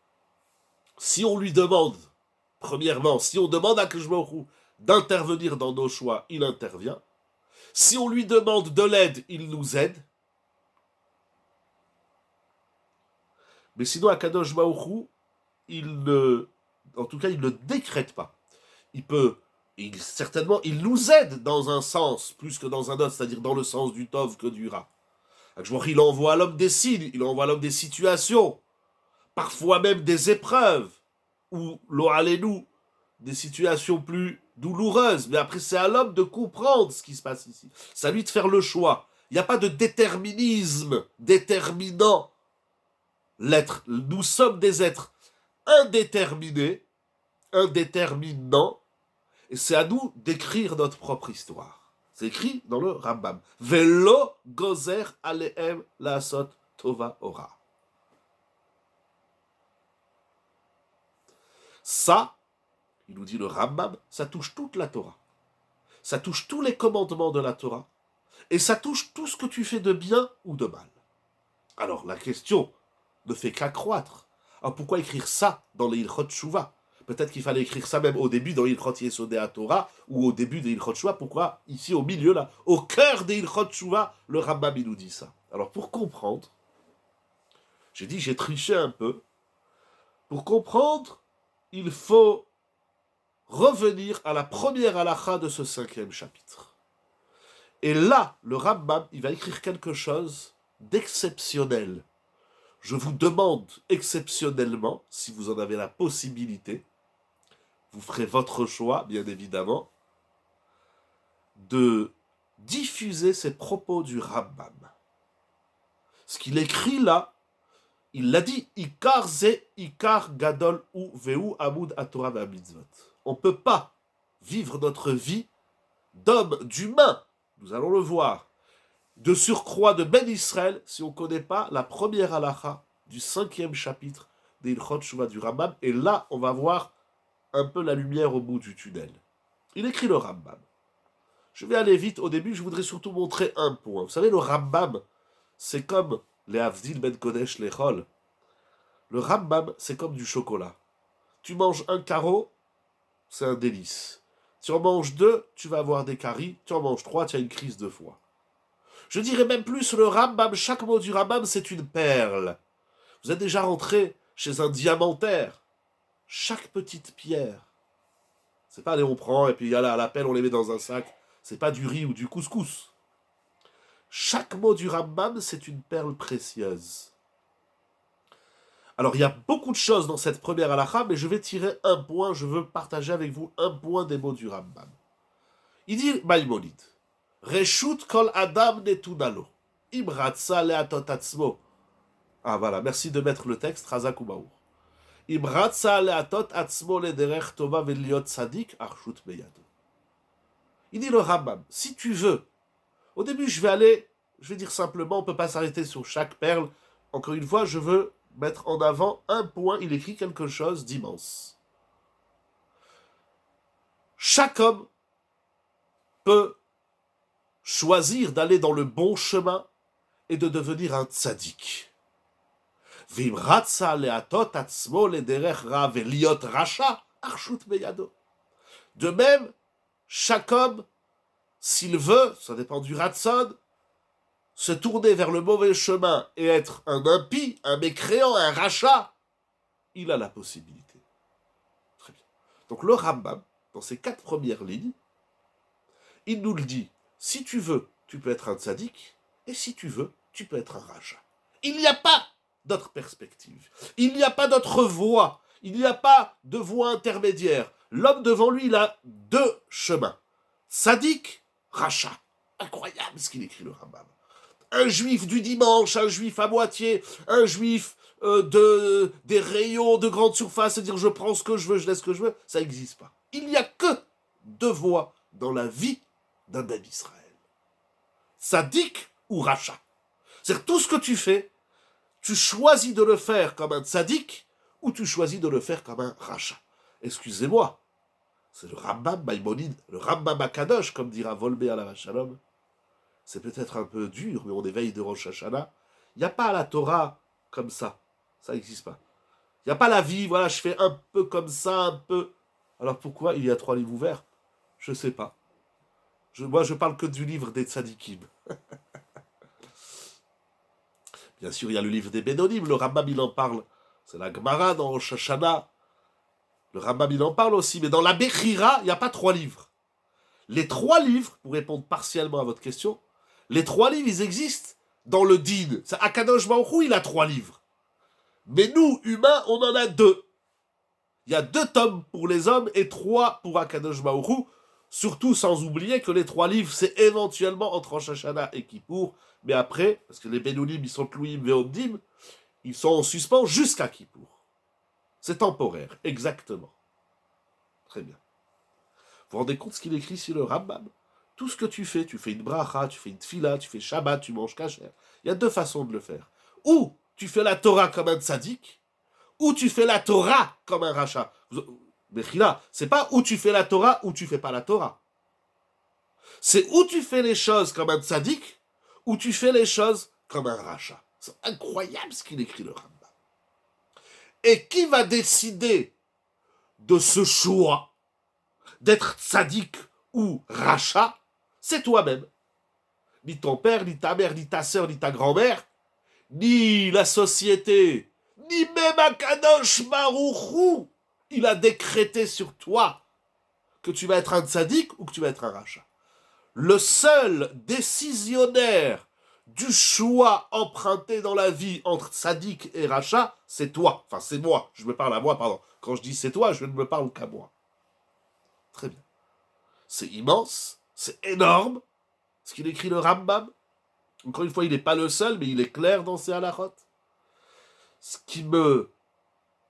Si on lui demande, premièrement, si on demande à Kishmaru d'intervenir dans nos choix, il intervient. Si on lui demande de l'aide, il nous aide. Mais sinon, Akadosh Baruch en tout cas, il ne décrète pas. Certainement, il nous aide dans un sens, plus que dans un autre, c'est-à-dire dans le sens du Tov que du Ra. Il envoie à l'homme des signes, il envoie à l'homme des situations, parfois même des épreuves, ou l'O'alenu, des situations plus douloureuses. Mais après, c'est à l'homme de comprendre ce qui se passe ici. C'est à lui de faire le choix. Il n'y a pas de déterminisme déterminant l'être. Nous sommes des êtres indéterminés, indéterminants, et c'est à nous d'écrire notre propre histoire. C'est écrit dans le Rambam. Velo gozer alehem laasot tova ora. Ça, il nous dit le Rambam, ça touche toute la Torah. Ça touche tous les commandements de la Torah. Et ça touche tout ce que tu fais de bien ou de mal. Alors la question ne fait qu'accroître. Alors pourquoi écrire ça dans les Ilchot Shuvah? Peut-être qu'il fallait écrire ça même au début dans Ilchot Yesodei Torah ou au début des Ilchot Shuvah. Pourquoi ici au milieu, là, au cœur des Ilchot Shuvah, le Rambam il nous dit ça? Alors pour comprendre, j'ai triché un peu. Pour comprendre, il faut revenir à la première halakha de ce 5e chapitre. Et là, le Rambam, il va écrire quelque chose d'exceptionnel. Je vous demande exceptionnellement, si vous en avez la possibilité, vous ferez votre choix, bien évidemment, de diffuser ces propos du Rambam. Ce qu'il écrit là, il l'a dit, Ikar ze Ikar gadol ou veu amud atorah ve'amitzvot. On ne peut pas vivre notre vie d'homme, d'humain, nous allons le voir, de surcroît de Ben Israël, si on ne connaît pas la première halakha du 5e chapitre des Ilchot Shuvah du Rambam. Et là, on va voir un peu la lumière au bout du tunnel. Il écrit le Rambam. Je vais aller vite. Au début, je voudrais surtout montrer un point. Vous savez, le Rambam, c'est comme les Havdil Ben Kodesh Lechol. Le Rambam, c'est comme du chocolat. Tu manges un carreau, c'est un délice. Tu en manges 2, tu vas avoir des caries. Tu en manges 3, tu as une crise de foie. Je dirais même plus, le Rambam, chaque mot du Rambam, c'est une perle. Vous êtes déjà rentré chez un diamantaire. Chaque petite pierre. C'est pas, allez, on prend, et puis à la pelle, on les met dans un sac. C'est pas du riz ou du couscous. Chaque mot du Rambam, c'est une perle précieuse. Alors, il y a beaucoup de choses dans cette première halakha, mais je vais tirer un point, je veux partager avec vous un point des mots du Rambam. Il dit, Maïmonide, Reshut kol adam netunalo, imratsa leatot atzmo. Ah voilà, merci de mettre le texte, Razak Ubaour. Imratsa leatot atzmo lederech tova veliot sadik arshut beyado. Il dit le Rambam, si tu veux, au début je vais dire simplement, on ne peut pas s'arrêter sur chaque perle. Encore une fois, je veux mettre en avant un point, il écrit quelque chose d'immense. Chaque homme peut choisir d'aller dans le bon chemin et de devenir un tzaddik. De même, chaque homme, s'il veut, ça dépend du ratson, se tourner vers le mauvais chemin et être un impie, un mécréant, un rachat, il a la possibilité. Très bien. Donc le Rambam, dans ses 4 premières lignes, il nous le dit, si tu veux, tu peux être un tzaddik, et si tu veux, tu peux être un rachat. Il n'y a pas d'autre perspective. Il n'y a pas d'autre voie. Il n'y a pas de voie intermédiaire. L'homme devant lui, il a 2 chemins. Tzaddik rachat. Incroyable ce qu'il écrit le Rambam. Un juif du dimanche, un juif à moitié, un juif des rayons de grande surface, et dire je prends ce que je veux, je laisse ce que je veux, ça n'existe pas. Il n'y a que deux voies dans la vie d'un ben Israël. Tzaddik ou rachat. C'est-à-dire tout ce que tu fais, tu choisis de le faire comme un tzaddik ou tu choisis de le faire comme un rachat. Excusez-moi, c'est le Rambam Maïmonide, le Rambam Akadosh, comme dira Volbe à la Shalom. C'est peut-être un peu dur, mais on éveille de Rosh Hashanah. Il n'y a pas la Torah comme ça. Ça n'existe pas. Il n'y a pas la vie, voilà, je fais un peu comme ça, un peu. Alors pourquoi il y a 3 livres ouverts? Je ne sais pas. Moi, je parle que du livre des tzadikim. Bien sûr, il y a le livre des Bénonim, le Rambam, il en parle. C'est la Gemara dans Rosh Hashanah. Le Rambam, il en parle aussi. Mais dans la Bechira, il n'y a pas 3 livres. Les 3 livres, pour répondre partiellement à votre question, les 3 livres, ils existent dans le Din. Akadosh Baruch Hu, il a 3 livres. Mais nous, humains, on en a 2. Il y a 2 tomes pour les hommes et 3 pour Akadosh Baruch Hu. Surtout sans oublier que les 3 livres, c'est éventuellement entre Rosh Hashanah et Kippour. Mais après, parce que les Benoulim, ils sont Tlouim Veomdim, ils sont en suspens jusqu'à Kippour. C'est temporaire, exactement. Très bien. Vous vous rendez compte ce qu'il écrit sur le Rambam? Tout ce que tu fais une bracha, tu fais une tfila, tu fais Shabbat, tu manges kasher. Il y a 2 façons de le faire. Ou tu fais la Torah comme un tzaddik, ou tu fais la Torah comme un rachat. Mais là, c'est pas où tu fais la Torah ou tu fais pas la Torah. C'est où tu fais les choses comme un tzaddik, ou tu fais les choses comme un rachat. C'est incroyable ce qu'il écrit le Rambam. Et qui va décider de ce choix d'être tzaddik ou rachat? C'est toi-même. Ni ton père, ni ta mère, ni ta sœur, ni ta grand-mère, ni la société, ni même Akadosh Baruch Hu, il a décrété sur toi que tu vas être un tzaddik ou que tu vas être un rachat. Le seul décisionnaire du choix emprunté dans la vie entre tzaddik et rachat, c'est toi. Enfin, c'est moi. Je me parle à moi, pardon. Quand je dis c'est toi, je ne me parle qu'à moi. Très bien. C'est immense, c'est énorme, ce qu'il écrit le Rambam. Encore une fois, il n'est pas le seul, mais il est clair dans ses halachot. Ce qui me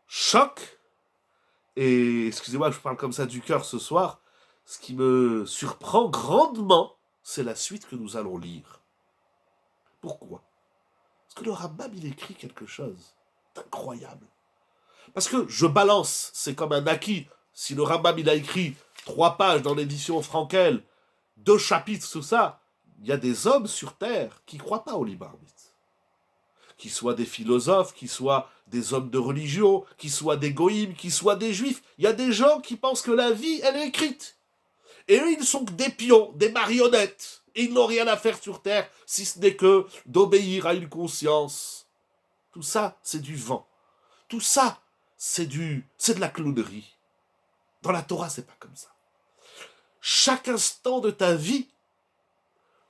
choque, et excusez-moi, je parle comme ça du cœur ce soir, ce qui me surprend grandement, c'est la suite que nous allons lire. Pourquoi? Parce que le Rambam, il écrit quelque chose d'incroyable. Parce que je balance, c'est comme un acquis. Si le Rambam, il a écrit 3 pages dans l'édition Frankel, 2 chapitres sur ça, il y a des hommes sur Terre qui ne croient pas au libre arbitre. Qu'ils soient des philosophes, qu'ils soient des hommes de religion, qu'ils soient des goïms, qu'ils soient des juifs. Il y a des gens qui pensent que la vie, elle est écrite. Et eux, ils ne sont que des pions, des marionnettes. Et ils n'ont rien à faire sur Terre, si ce n'est que d'obéir à une conscience. Tout ça, c'est du vent. Tout ça, c'est de la clownerie. Dans la Torah, c'est pas comme ça. Chaque instant de ta vie,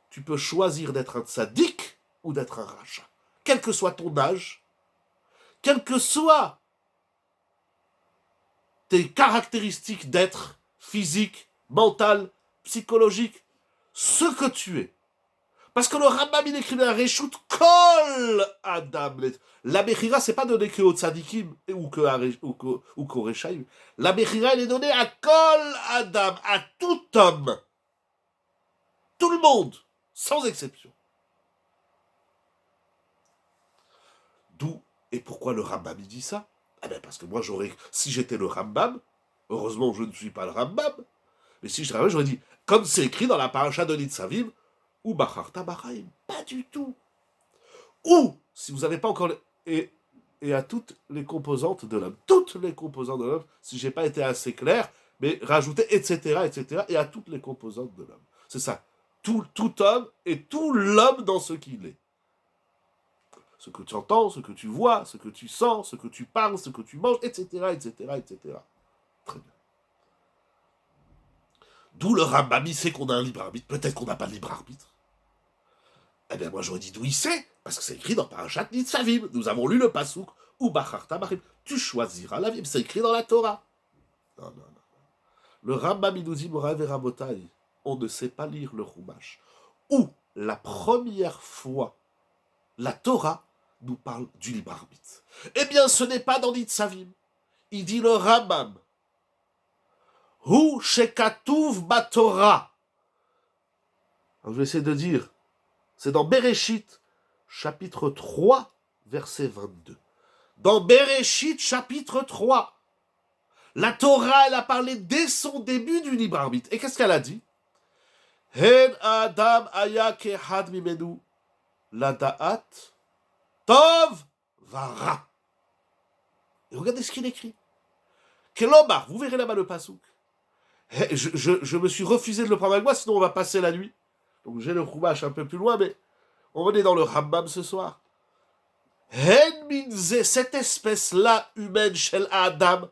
tu peux choisir d'être un tzaddik ou d'être un rachat. Quel que soit ton âge, quelles que soient tes caractéristiques d'être physique, mental, psychologique, ce que tu es. Parce que le Rambam, il écrit un Réchout Kol Adam. La Bechira, c'est pas donné que aux tzadikim ou qu'aux Rechaim. La Bechira, elle est donnée à Kol Adam, à tout homme. Tout le monde, sans exception. D'où et pourquoi le Rambam il dit ça? Eh bien parce que moi, si j'étais le Rambam, heureusement je ne suis pas le Rambam, mais si j'aurais dit, comme c'est écrit dans la paracha de Nitzavim, ou Bacharta Bachaim, pas du tout. Ou, si vous n'avez pas encore... Et à toutes les composantes de l'homme. Toutes les composantes de l'homme, si je n'ai pas été assez clair, mais rajouter, etc., et à toutes les composantes de l'homme. C'est ça. Tout homme et tout l'homme dans ce qu'il est. Ce que tu entends, ce que tu vois, ce que tu sens, ce que tu parles, ce que tu manges, etc. Très bien. D'où le Rambam, il sait qu'on a un libre arbitre. Peut-être qu'on n'a pas de libre arbitre. Eh bien, moi, j'aurais dit d'où il sait, parce que c'est écrit dans Parashat Nitzavim. Nous avons lu le Passouk, ou Bacharta Bachim. Tu choisiras la vie. C'est écrit dans la Torah. Non. Le Rambam, il nous dit, Morav et Rabotai, on ne sait pas lire le Chumash. Où la première fois, la Torah nous parle du libre arbitre. Eh bien, ce n'est pas dans Nitzavim. Il dit le Rambam. Hu shekatuv batorah. Je vais essayer de dire. C'est dans Bereshit, chapitre 3, verset 22. Dans Bereshit, chapitre 3, la Torah, elle a parlé dès son début du libre arbitre. Et qu'est-ce qu'elle a dit? Hen adam aya kehad mimenu lada'at tov vara. Et regardez ce qu'il écrit. Kelomar, vous verrez là-bas le pasouk. Je me suis refusé de le prendre avec moi, sinon on va passer la nuit. Donc j'ai le Chumash un peu plus loin, mais on est dans le Rambam ce soir. Hen minze, cette espèce-là humaine, shel Adam,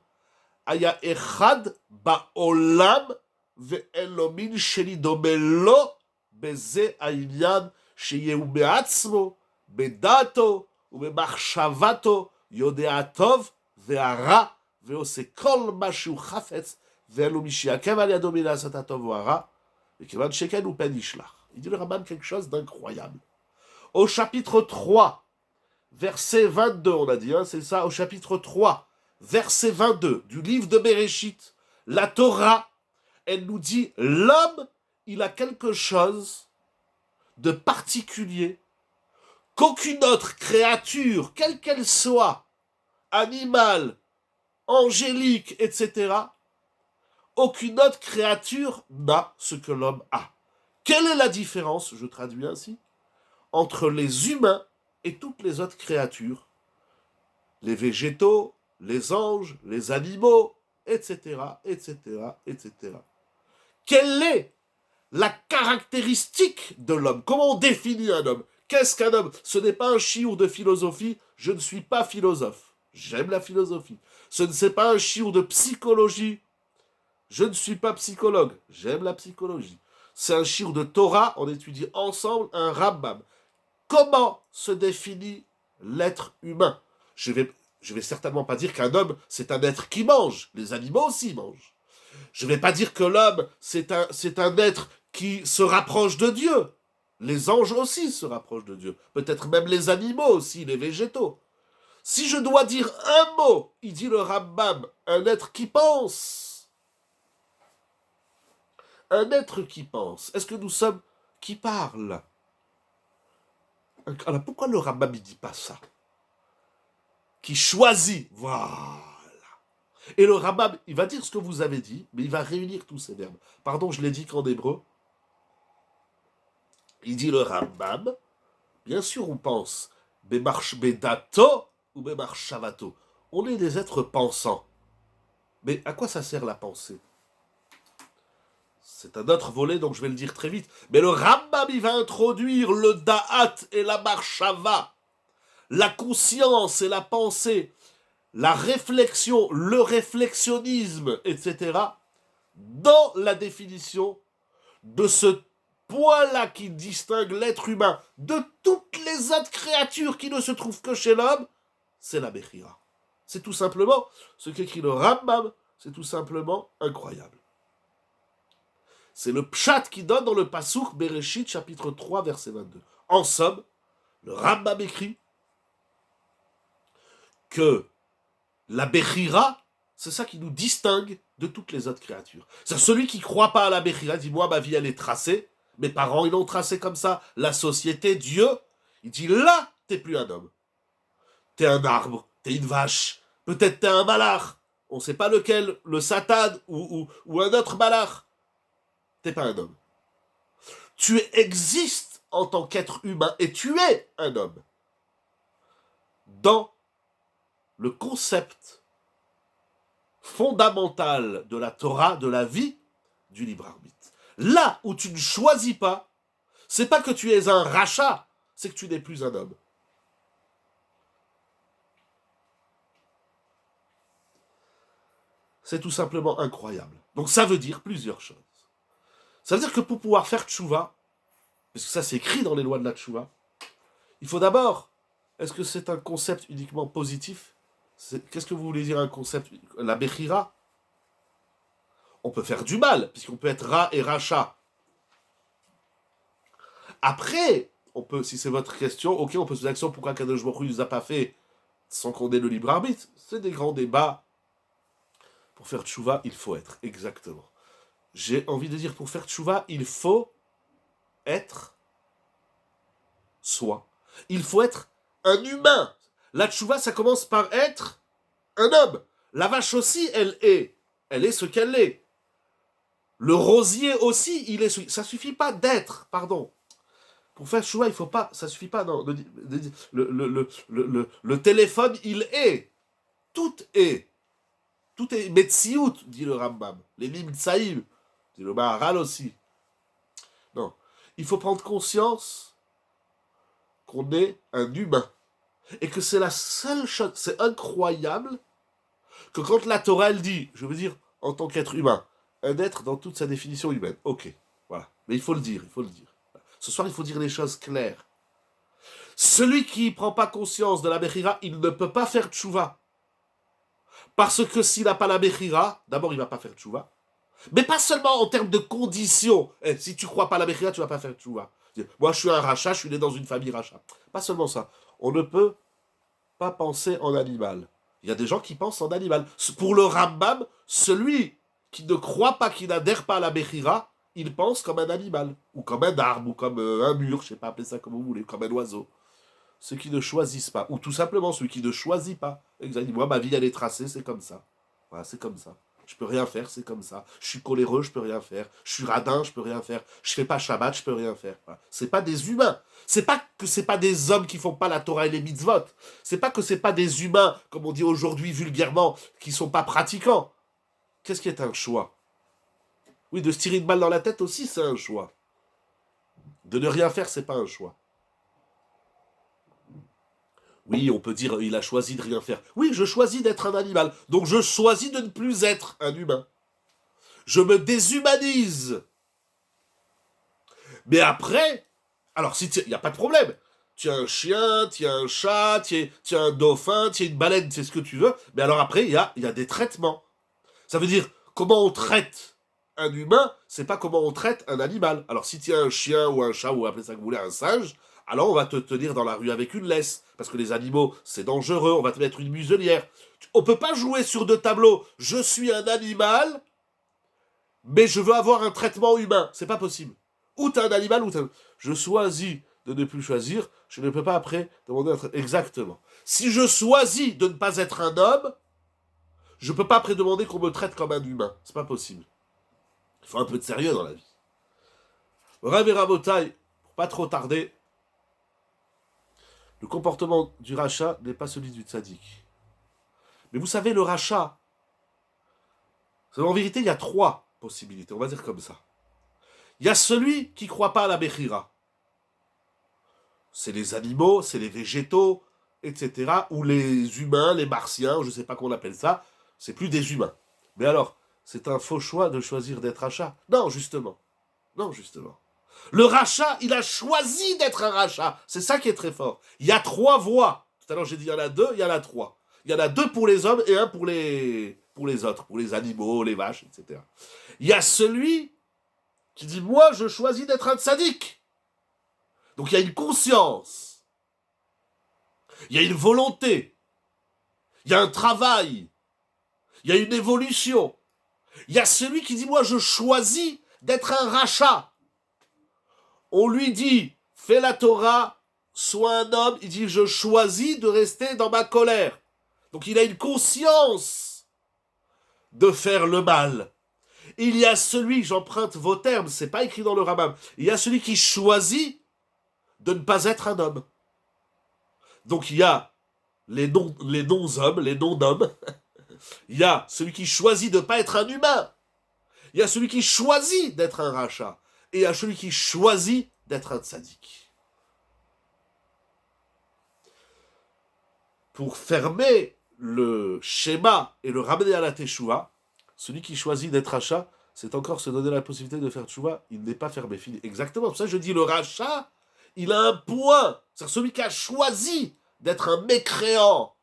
aya echad ba'olam ve'en min sheli domelo beze העניין שיהו בעצמו, בדעתו ובמחשבתו יודע הטוב והרע ועושה כל מה שהוא חפץ ואין לו מי שיעכב על ידו מלעשות הטוב או הרע וכיוון שכן הוא פן ישלח. Il dit le Rambam quelque chose d'incroyable. Au chapitre 3, verset 22, on a dit, hein, c'est ça, au chapitre 3, verset 22 du livre de Bereshit, la Torah, elle nous dit, l'homme, il a quelque chose de particulier qu'aucune autre créature, quelle qu'elle soit, animale, angélique, etc., aucune autre créature n'a ce que l'homme a. Quelle est la différence, je traduis ainsi, entre les humains et toutes les autres créatures, les végétaux, les anges, les animaux, etc., etc., etc. Quelle est la caractéristique de l'homme? Comment on définit un homme? Qu'est-ce qu'un homme? Ce n'est pas un chiour de philosophie, je ne suis pas philosophe. J'aime la philosophie. Ce n'est pas un chiour de psychologie, je ne suis pas psychologue. J'aime la psychologie. C'est un chiour de Torah, on étudie ensemble un Rambam. Comment se définit l'être humain? Je vais certainement pas dire qu'un homme, c'est un être qui mange. Les animaux aussi mangent. Je vais pas dire que l'homme, c'est un être qui se rapproche de Dieu. Les anges aussi se rapprochent de Dieu. Peut-être même les animaux aussi, les végétaux. Si je dois dire un mot, il dit le Rambam, un être qui pense. Un être qui pense. Est-ce que nous sommes qui parle? Alors pourquoi le Rambam ne dit pas ça? Qui choisit. Voilà. Et le Rambam, il va dire ce que vous avez dit, mais il va réunir tous ces verbes. Pardon, je l'ai dit qu'en hébreu. Il dit le Rambam, bien sûr on pense, bedato ou bemarshavato. On est des êtres pensants. Mais à quoi ça sert la pensée? C'est un autre volet, donc je vais le dire très vite. Mais le Rambam, il va introduire le da'at et la marshava, la conscience et la pensée, la réflexion, le réflexionnisme, etc., dans la définition de ce point-là qui distingue l'être humain de toutes les autres créatures qui ne se trouvent que chez l'homme, c'est la Bechira. C'est tout simplement ce qu'écrit le Rambam, c'est tout simplement incroyable. C'est le pshat qui donne dans le Passouk Bereshit, chapitre 3, verset 22. En somme, le Rambam écrit que la Bechira, c'est ça qui nous distingue de toutes les autres créatures. C'est celui qui ne croit pas à la Bechira, dit moi ma vie elle est tracée, mes parents ils l'ont tracée comme ça, la société, Dieu, il dit là t'es plus un homme. T'es un arbre, t'es une vache, peut-être t'es un malach, on ne sait pas lequel, le Satan ou un autre malach. T'es pas un homme. Tu existes en tant qu'être humain et tu es un homme. Dans le concept fondamental de la Torah, de la vie, du libre arbitre. Là où tu ne choisis pas, c'est pas que tu es un rachat, c'est que tu n'es plus un homme. C'est tout simplement incroyable. Donc ça veut dire plusieurs choses. Ça veut dire que pour pouvoir faire tchouva, parce que ça c'est écrit dans les lois de la tchouva, il faut d'abord, est-ce que c'est un concept uniquement positif? Qu'est-ce que vous voulez dire un concept? La Bechira? On peut faire du mal, puisqu'on peut être Ra et Racha. Après, on peut, si c'est votre question, ok, on peut se poser la question pourquoi Kadosh Baruch Hu ne nous a pas fait sans qu'on ait le libre arbitre. C'est des grands débats. Pour faire tchouva, il faut être, exactement. J'ai envie de dire, pour faire tchouva, il faut être soi. Il faut être un humain. La tchouva, ça commence par être un homme. La vache aussi, elle est ce qu'elle est. Le rosier aussi, il est ce... Ça suffit pas d'être, pardon. Pour faire tchouva, il faut pas... Ça suffit pas, non. Le téléphone, il est. Tout est. Tout est Metsiout, dit le Rambam. Les Nimtsaïm, dit le Maharal aussi. Non. Il faut prendre conscience qu'on est un humain. Et que c'est la seule chose, c'est incroyable, que quand la Torah, elle dit, je veux dire, en tant qu'être humain, un être dans toute sa définition humaine. Ok, voilà. Mais il faut le dire, il faut le dire. Ce soir, il faut dire les choses claires. Celui qui ne prend pas conscience de la Bechira, il ne peut pas faire tchouva. Parce que s'il n'a pas la Bechira, d'abord, il ne va pas faire tchouva. Mais pas seulement en termes de conditions. Si tu ne crois pas à la Bechira, tu ne vas pas faire tchouva. Moi, je suis un rachat, je suis né dans une famille rachat. Pas seulement ça. On ne peut pas penser en animal. Il y a des gens qui pensent en animal. Pour le Rambam, celui qui ne croit pas, qui n'adhère pas à la Bechira, il pense comme un animal. Ou comme un arbre, ou comme un mur, je ne sais pas appeler ça comme vous voulez, comme un oiseau. Ceux qui ne choisissent pas. Ou tout simplement celui qui ne choisit pas. Exactement. Moi, ma vie, elle est tracée, c'est comme ça. Voilà, c'est comme ça. Je peux rien faire, c'est comme ça. Je suis coléreux, je peux rien faire. Je suis radin, je peux rien faire. Je fais pas Shabbat, je peux rien faire. Voilà. C'est pas des humains. C'est pas que c'est pas des hommes qui font pas la Torah et les mitzvot. C'est pas que c'est pas des humains, comme on dit aujourd'hui vulgairement, qui sont pas pratiquants. Qu'est-ce qui est un choix? Oui, de se tirer une balle dans la tête aussi, c'est un choix. De ne rien faire, c'est pas un choix. Oui, on peut dire il a choisi de rien faire. Oui, je choisis d'être un animal. Donc je choisis de ne plus être un humain. Je me déshumanise. Mais après, alors il n'y a pas de problème. Tu as un chien, tu as un chat, tu as un dauphin, tu as une baleine, c'est ce que tu veux. Mais alors après, il y a des traitements. Ça veut dire, comment on traite un humain, c'est pas comment on traite un animal. Alors si tu as un chien ou un chat, ou appelez ça que vous voulez, un singe, alors on va te tenir dans la rue avec une laisse. Parce que les animaux, c'est dangereux, on va te mettre une muselière. On peut pas jouer sur deux tableaux. Je suis un animal, mais je veux avoir un traitement humain. C'est pas possible. Ou t'es un animal, ou t'es un... Je choisis de ne plus choisir, je ne peux pas après demander d'être... Exactement. Si je choisis de ne pas être un homme, je peux pas après demander qu'on me traite comme un humain. C'est pas possible. Il faut un peu de sérieux dans la vie. Rav et Rabotai, pour pas trop tarder, le comportement du rachat n'est pas celui du tzaddik. Mais vous savez, le rachat, en vérité, il y a trois possibilités, on va dire comme ça. Il y a celui qui ne croit pas à la Bechira. C'est les animaux, c'est les végétaux, etc. Ou les humains, les martiens, je ne sais pas comment on appelle ça. C'est plus des humains. Mais alors, c'est un faux choix de choisir d'être rachat. Non, justement. Non, justement. Le rachat, il a choisi d'être un rachat. C'est ça qui est très fort. Il y a trois voies. Tout à l'heure, j'ai dit il y en a deux, il y en a trois. Il y en a deux pour les hommes et un pour les autres, pour les animaux, les vaches, etc. Il y a celui qui dit, moi, je choisis d'être un tzaddik. Donc, il y a une conscience. Il y a une volonté. Il y a un travail. Il y a une évolution. Il y a celui qui dit, moi, je choisis d'être un rachat. On lui dit, fais la Torah, sois un homme. Il dit, je choisis de rester dans ma colère. Donc il a une conscience de faire le mal. Il y a celui, j'emprunte vos termes, c'est pas écrit dans le Rambam, il y a celui qui choisit de ne pas être un homme. Donc il y a les non-hommes, les non-hommes. Il y a celui qui choisit de ne pas être un humain. Il y a celui qui choisit d'être un rachat. Et il y a celui qui choisit d'être un tzaddik. Pour fermer le schéma et le ramener à la teshuva, celui qui choisit d'être rachat, c'est encore se donner la possibilité de faire teshuva, il n'est pas fermé. Fini. Exactement, pour ça je dis le rachat, il a un point. C'est celui qui a choisi d'être un mécréant.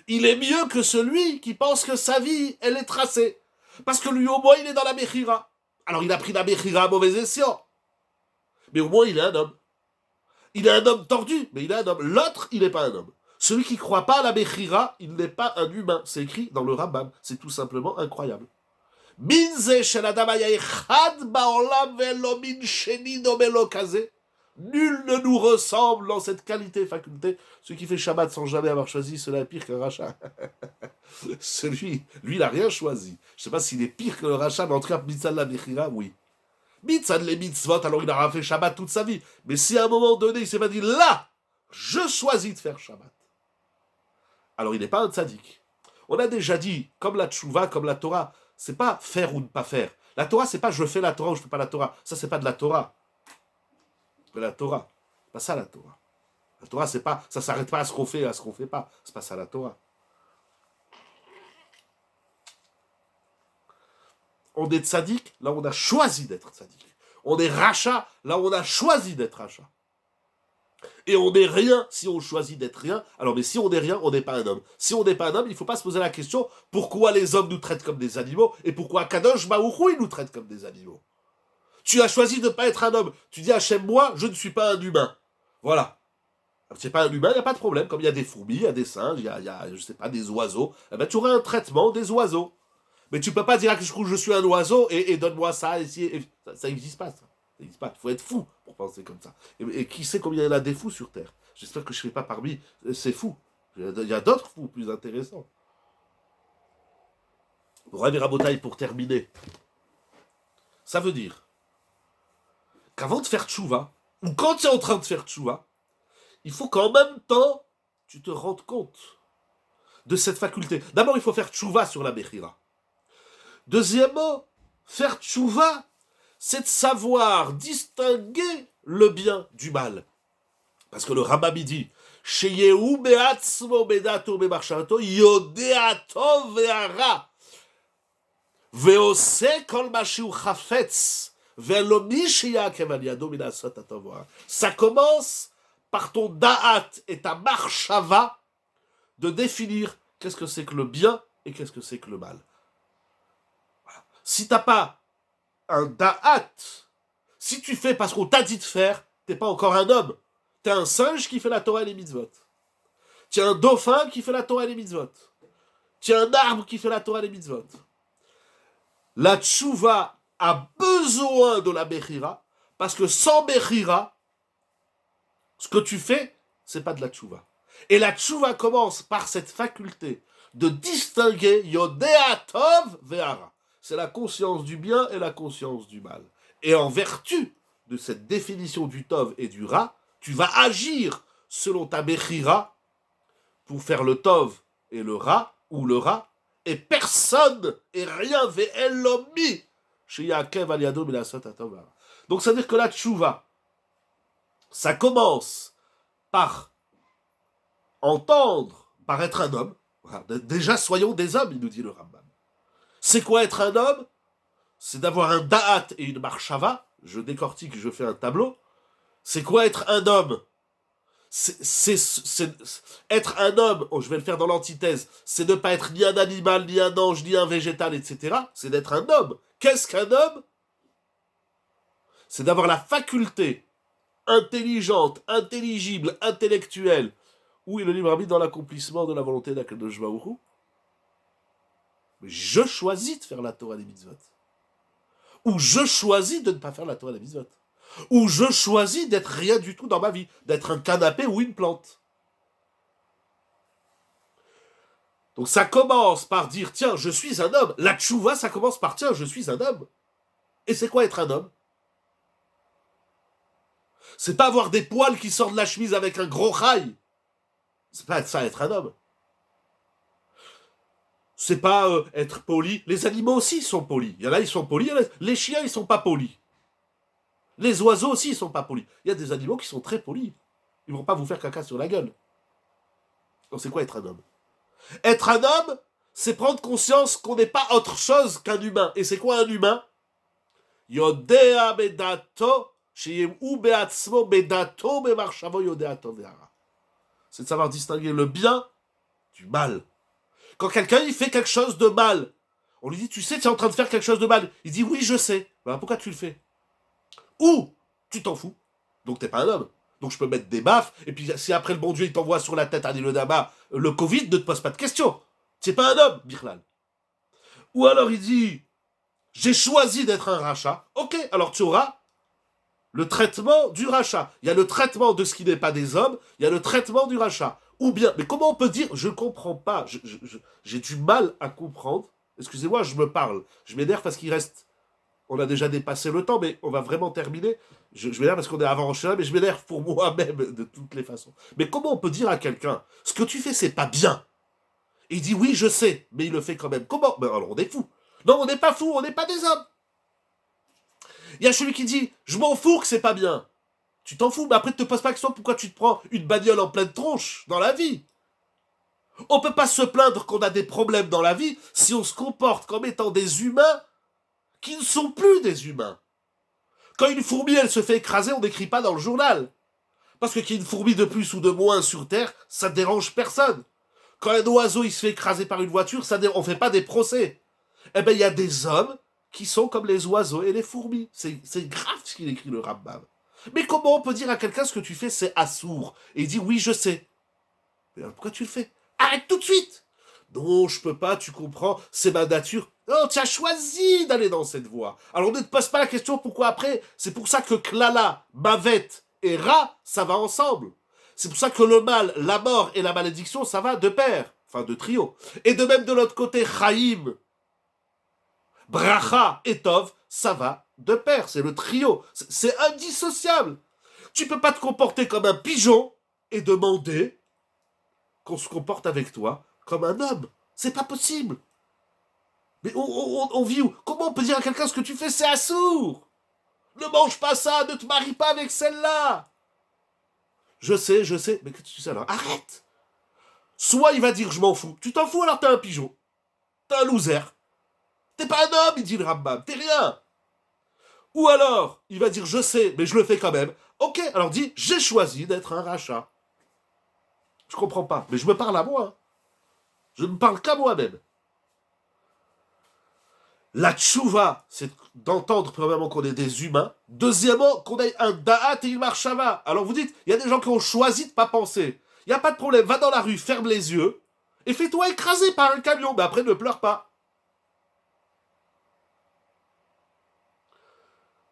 Il est mieux que celui qui pense que sa vie, elle est tracée. Parce que lui, au moins, il est dans la Bechira. Alors, il a pris la Bechira à mauvais escient. Mais au moins, il est un homme. Il est un homme tordu, mais il est un homme. L'autre, il n'est pas un homme. Celui qui ne croit pas à la Bechira, il n'est pas un humain. C'est écrit dans le Rambam. C'est tout simplement incroyable. Minze shel adam haya echad ba'olam ve'lo min sheni dome lo kazeh. Nul ne nous ressemble dans cette qualité, faculté. Celui qui fait Shabbat sans jamais avoir choisi, cela est pire qu'un rachat. Lui, il n'a rien choisi. Je ne sais pas s'il est pire que le rachat, mais en tout cas, mitzvah de la Bechira, oui. Mitzvah de les mitzvot, alors il aura fait Shabbat toute sa vie. Mais si à un moment donné, il s'est pas dit, là, je choisis de faire Shabbat, alors il n'est pas un tzaddik. On a déjà dit, comme la tchouva, comme la Torah, c'est pas faire ou ne pas faire. La Torah, c'est pas je fais la Torah ou je fais pas la Torah. Ça, c'est pas de la Torah. C'est la Torah. C'est pas ça la Torah. La Torah, c'est pas, ça s'arrête pas à ce qu'on fait et à ce qu'on fait pas. C'est pas ça la Torah. On est tzaddik, là on a choisi d'être tzaddik. On est rachat, là on a choisi d'être rachat. Et on n'est rien si on choisit d'être rien. Alors, mais si on n'est rien, on n'est pas un homme. Si on n'est pas un homme, il ne faut pas se poser la question pourquoi les hommes nous traitent comme des animaux et pourquoi Kadosh Baruch Hu, il nous traite comme des animaux. Tu as choisi de ne pas être un homme. Tu dis Hachem, moi, je ne suis pas un humain. Voilà. C'est pas un humain, il n'y a pas de problème. Comme il y a des fourmis, il y a des singes, il y a je sais pas, des oiseaux. Eh ben, tu auras un traitement des oiseaux. Mais tu ne peux pas dire que je suis un oiseau et donne-moi ça. Ça n'existe pas, ça. Il faut être fou pour penser comme ça. Et qui sait combien il y en a des fous sur Terre? J'espère que je ne serai pas parmi ces fous. Il y a d'autres fous plus intéressants. Rabbi Rabotai, pour terminer, ça veut dire qu'avant de faire tchouva, ou quand tu es en train de faire tchouva, il faut qu'en même temps, tu te rendes compte de cette faculté. D'abord, il faut faire tchouva sur la Bechira. Deuxièmement, faire tchouva, c'est de savoir distinguer le bien du mal. Parce que le Rambam dit, Sheyehu be'atzmo bedato be'marshavato yodea tov ve'ara ve'ose kol ma shehu chafetz ve'lo mi sheyakev al yado min ha'asot hatov ha'ra. Ça commence par ton da'at et ta marshava de définir qu'est-ce que c'est que le bien et qu'est-ce que c'est que le mal. Voilà. Si t'as pas un da'at, si tu fais parce qu'on t'a dit de faire, t'es pas encore un homme. T'es un singe qui fait la Torah et les mitzvot. T'es un dauphin qui fait la Torah et les mitzvot. T'es un arbre qui fait la Torah et les mitzvot. La tchouva a besoin de la Bechira, parce que sans Bechira, ce que tu fais, c'est pas de la tchouva. Et la tchouva commence par cette faculté de distinguer Yodea Tov Ve'ara. C'est la conscience du bien et la conscience du mal. Et en vertu de cette définition du Tov et du Ra, tu vas agir selon ta Bechira pour faire le Tov et le Ra, ou le Ra, et personne et rien ve'elomi chez Yaakov Aliado Milasot Atov. Donc ça veut dire que la tchouva, ça commence par entendre, par être un homme. Voilà. Déjà, soyons des hommes, il nous dit le Rambam. C'est quoi être un homme? C'est d'avoir un da'at et une marshava. Je décortique, je fais un tableau. C'est quoi être un homme? C'est être un homme, oh, je vais le faire dans l'antithèse, c'est ne pas être ni un animal, ni un ange, ni un végétal, etc. C'est d'être un homme. Qu'est-ce qu'un homme? C'est d'avoir la faculté intelligente, intelligible, intellectuelle, où est le libre arbitre dans l'accomplissement de la volonté d'Akadosh Baruch Hu. Mais je choisis de faire la Torah des mitzvot. Ou je choisis de ne pas faire la Torah des mitzvot. Ou je choisis d'être rien du tout dans ma vie, d'être un canapé ou une plante. Donc ça commence par dire, tiens, je suis un homme. La tchouva, ça commence par, tiens, je suis un homme. Et c'est quoi être un homme? C'est pas avoir des poils qui sortent de la chemise avec un gros rail. C'est pas ça être un homme. C'est pas être poli. Les animaux aussi sont polis. Il y en a, ils sont polis. Les chiens, ils sont pas polis. Les oiseaux aussi, ils sont pas polis. Il y a des animaux qui sont très polis. Ils vont pas vous faire caca sur la gueule. Donc c'est quoi être un homme? Être un homme, c'est prendre conscience qu'on n'est pas autre chose qu'un humain. Et c'est quoi un humain? Yodea bedato, sheyemu beatzmo bedato bemarshavo yodea tovera. C'est de savoir distinguer le bien du mal. Quand quelqu'un il fait quelque chose de mal, on lui dit, tu sais, tu es en train de faire quelque chose de mal. Il dit, oui, je sais. Ben, pourquoi tu le fais? Ou tu t'en fous. Donc t'es pas un homme. Donc je peux mettre des baffes, et puis si après le bon Dieu il t'envoie sur la tête à le Dama le Covid, ne te pose pas de questions. C'est pas un homme, Birlal. Ou alors il dit, j'ai choisi d'être un rachat. Ok, alors tu auras le traitement du rachat. Il y a le traitement de ce qui n'est pas des hommes, il y a le traitement du rachat. Ou bien, mais comment on peut dire, je ne comprends pas, j'ai du mal à comprendre. Excusez-moi, je me parle. Je m'énerve parce qu'il reste, on a déjà dépassé le temps, mais on va vraiment terminer. Je m'énerve parce qu'on est avant enchaîné, mais je m'énerve pour moi-même de toutes les façons. Mais comment on peut dire à quelqu'un, ce que tu fais, c'est pas bien. Il dit oui, je sais, mais il le fait quand même. Comment? Ben alors on est fou. Non, on n'est pas fou, on n'est pas des hommes. Il y a celui qui dit, je m'en fous que c'est pas bien. Tu t'en fous, mais après, te poses pas la question pourquoi tu te prends une bagnole en pleine tronche dans la vie. On peut pas se plaindre qu'on a des problèmes dans la vie si on se comporte comme étant des humains qui ne sont plus des humains. Quand une fourmi, elle se fait écraser, on n'écrit pas dans le journal. Parce que qu'il y ait une fourmi de plus ou de moins sur Terre, ça ne dérange personne. Quand un oiseau, il se fait écraser par une voiture, on ne fait pas des procès. Eh bien, il y a des hommes qui sont comme les oiseaux et les fourmis. C'est grave ce qu'il écrit, le Rambam. Mais comment on peut dire à quelqu'un ce que tu fais, c'est assourd? Et il dit, oui, je sais. Mais alors, pourquoi tu le fais? Arrête tout de suite! Non, je peux pas, tu comprends, c'est ma nature. Non, tu as choisi d'aller dans cette voie. Alors ne te pose pas la question pourquoi après. C'est pour ça que Klala, Mavet et Ra, ça va ensemble. C'est pour ça que le mal, la mort et la malédiction, ça va de pair. Enfin, de trio. Et de même de l'autre côté, Chaim, Bracha et Tov, ça va de pair. C'est le trio. C'est indissociable. Tu peux pas te comporter comme un pigeon et demander qu'on se comporte avec toi comme un homme. C'est pas possible. Mais on vit où? Comment on peut dire à quelqu'un ce que tu fais, c'est assourd? Ne mange pas ça, ne te marie pas avec celle-là. Je sais, mais que tu sais alors, arrête. Soit il va dire je m'en fous. Tu t'en fous alors t'es un pigeon. T'es un loser. T'es pas un homme, il dit le Rambam. T'es rien. Ou alors, il va dire je sais, mais je le fais quand même. Ok, alors dis j'ai choisi d'être un rachat. Je comprends pas, mais je me parle à moi. Je ne parle qu'à moi-même. La tchouva, c'est d'entendre premièrement qu'on est des humains. Deuxièmement, qu'on ait un da'at et une marshava. Alors vous dites, il y a des gens qui ont choisi de ne pas penser. Il n'y a pas de problème, va dans la rue, ferme les yeux, et fais-toi écraser par un camion. Mais après, ne pleure pas.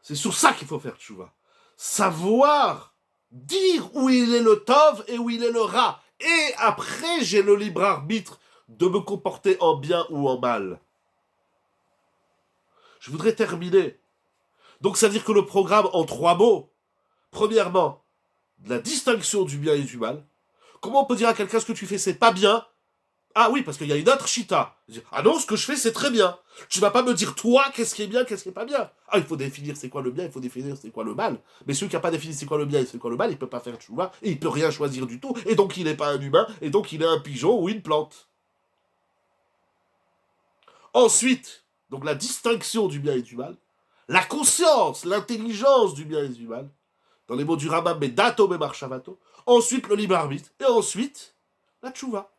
C'est sur ça qu'il faut faire tchouva. Savoir dire où il est le tov et où il est le ra. Et après, j'ai le libre arbitre de me comporter en bien ou en mal. Je voudrais terminer. Donc ça veut dire que le programme en 3 mots, premièrement, la distinction du bien et du mal. Comment on peut dire à quelqu'un ce que tu fais c'est pas bien? Ah oui, parce qu'il y a une autre chita. Ah non, ce que je fais c'est très bien. Tu vas pas me dire toi qu'est-ce qui est bien, qu'est-ce qui est pas bien. Ah, il faut définir c'est quoi le bien, il faut définir c'est quoi le mal. Mais celui qui n'a pas défini c'est quoi le bien et c'est quoi le mal, il peut pas faire tchouva et il peut rien choisir du tout. Et donc il n'est pas un humain, et donc il est un pigeon ou une plante. Ensuite, donc la distinction du bien et du mal, la conscience, l'intelligence du bien et du mal, dans les mots du Rambam, mais dato me marshavato, ensuite le libre arbitre, et ensuite la tchouva.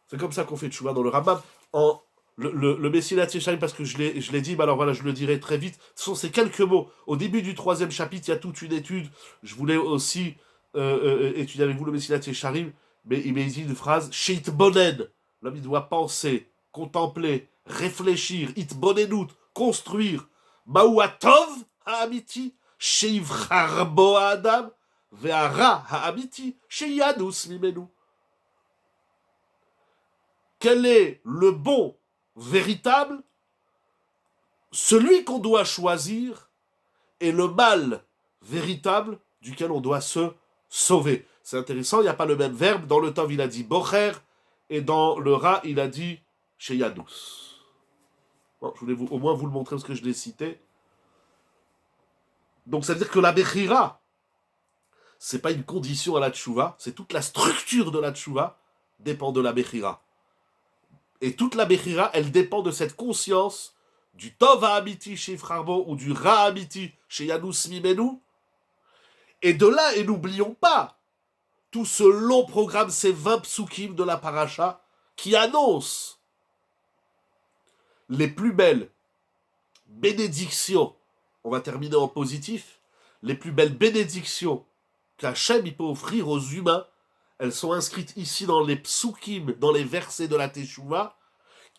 C'est comme ça qu'on fait tchouva dans le Rambam. Le Messie Yesharim, parce que je l'ai dit, mais alors voilà, je le dirai très vite. Ce sont ces quelques mots. Au début du 3e chapitre, il y a toute une étude. Je voulais aussi étudier avec vous le Messie Yesharim, mais il m'a dit une phrase, Sheit bonen. L'homme, il doit penser, contempler, réfléchir, itbonenut, construire. Ma'uatov ha'amiti, sheivchar bo ha'adam, ve'ara ha'amiti, sheyadus mimenu. Quel est le bon véritable, celui qu'on doit choisir, et le mal véritable duquel on doit se sauver. C'est intéressant, il n'y a pas le même verbe. Dans le Tov, il a dit bocher, et dans le Ra, il a dit sheyadus. Bon, je voulais au moins vous le montrer parce que je l'ai cité. Donc ça veut dire que la bechira, c'est pas une condition à la tchouva, c'est toute la structure de la tchouva dépend de la bechira. Et toute la bechira, elle dépend de cette conscience du tov ha'amiti chez Frarbo ou du ra ha'amiti chez Yanous Mimenu. Et de là, et n'oublions pas tout ce long programme, ces 20 psukim de la paracha qui annoncent les plus belles bénédictions on va terminer en positif, les plus belles bénédictions qu'Hachem il peut offrir aux humains, elles sont inscrites ici dans les psukim, dans les versets de la Teshuvah,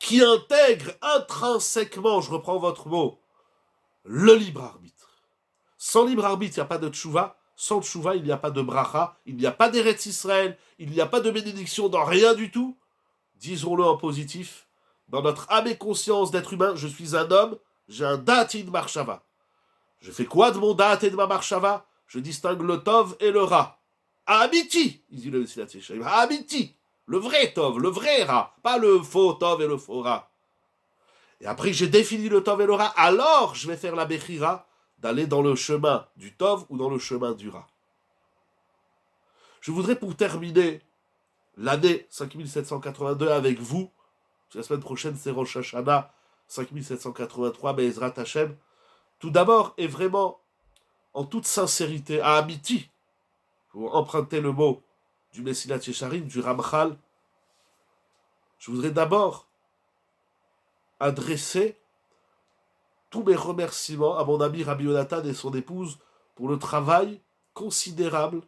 qui intègrent intrinsèquement, je reprends votre mot, le libre arbitre. Sans libre arbitre, il n'y a pas de tchouva. Sans tchouva, il n'y a pas de bracha. Il n'y a pas d'Eretz Israël. Il n'y a pas de bénédiction dans rien du tout. Disons-le en positif. Dans notre âme et conscience d'être humain, je suis un homme, j'ai un da'at et une marshava. Je fais quoi de mon da'at et de ma marshava? Je distingue le tov et le ra. Amiti, il dit le Messilat Yesharim. Amiti, le vrai tov, le vrai ra. Pas le faux tov et le faux ra. Et après que j'ai défini le tov et le ra, alors je vais faire la bechira d'aller dans le chemin du tov ou dans le chemin du ra. Je voudrais pour terminer l'année 5782 avec vous, la semaine prochaine c'est Rosh Hashanah 5783, Be'ezrat Hashem, tout d'abord et vraiment en toute sincérité, à Amiti, pour emprunter le mot du Messilat Yesharim, du Ramchal, je voudrais d'abord adresser tous mes remerciements à mon ami Rabbi Yonatan et son épouse pour le travail considérable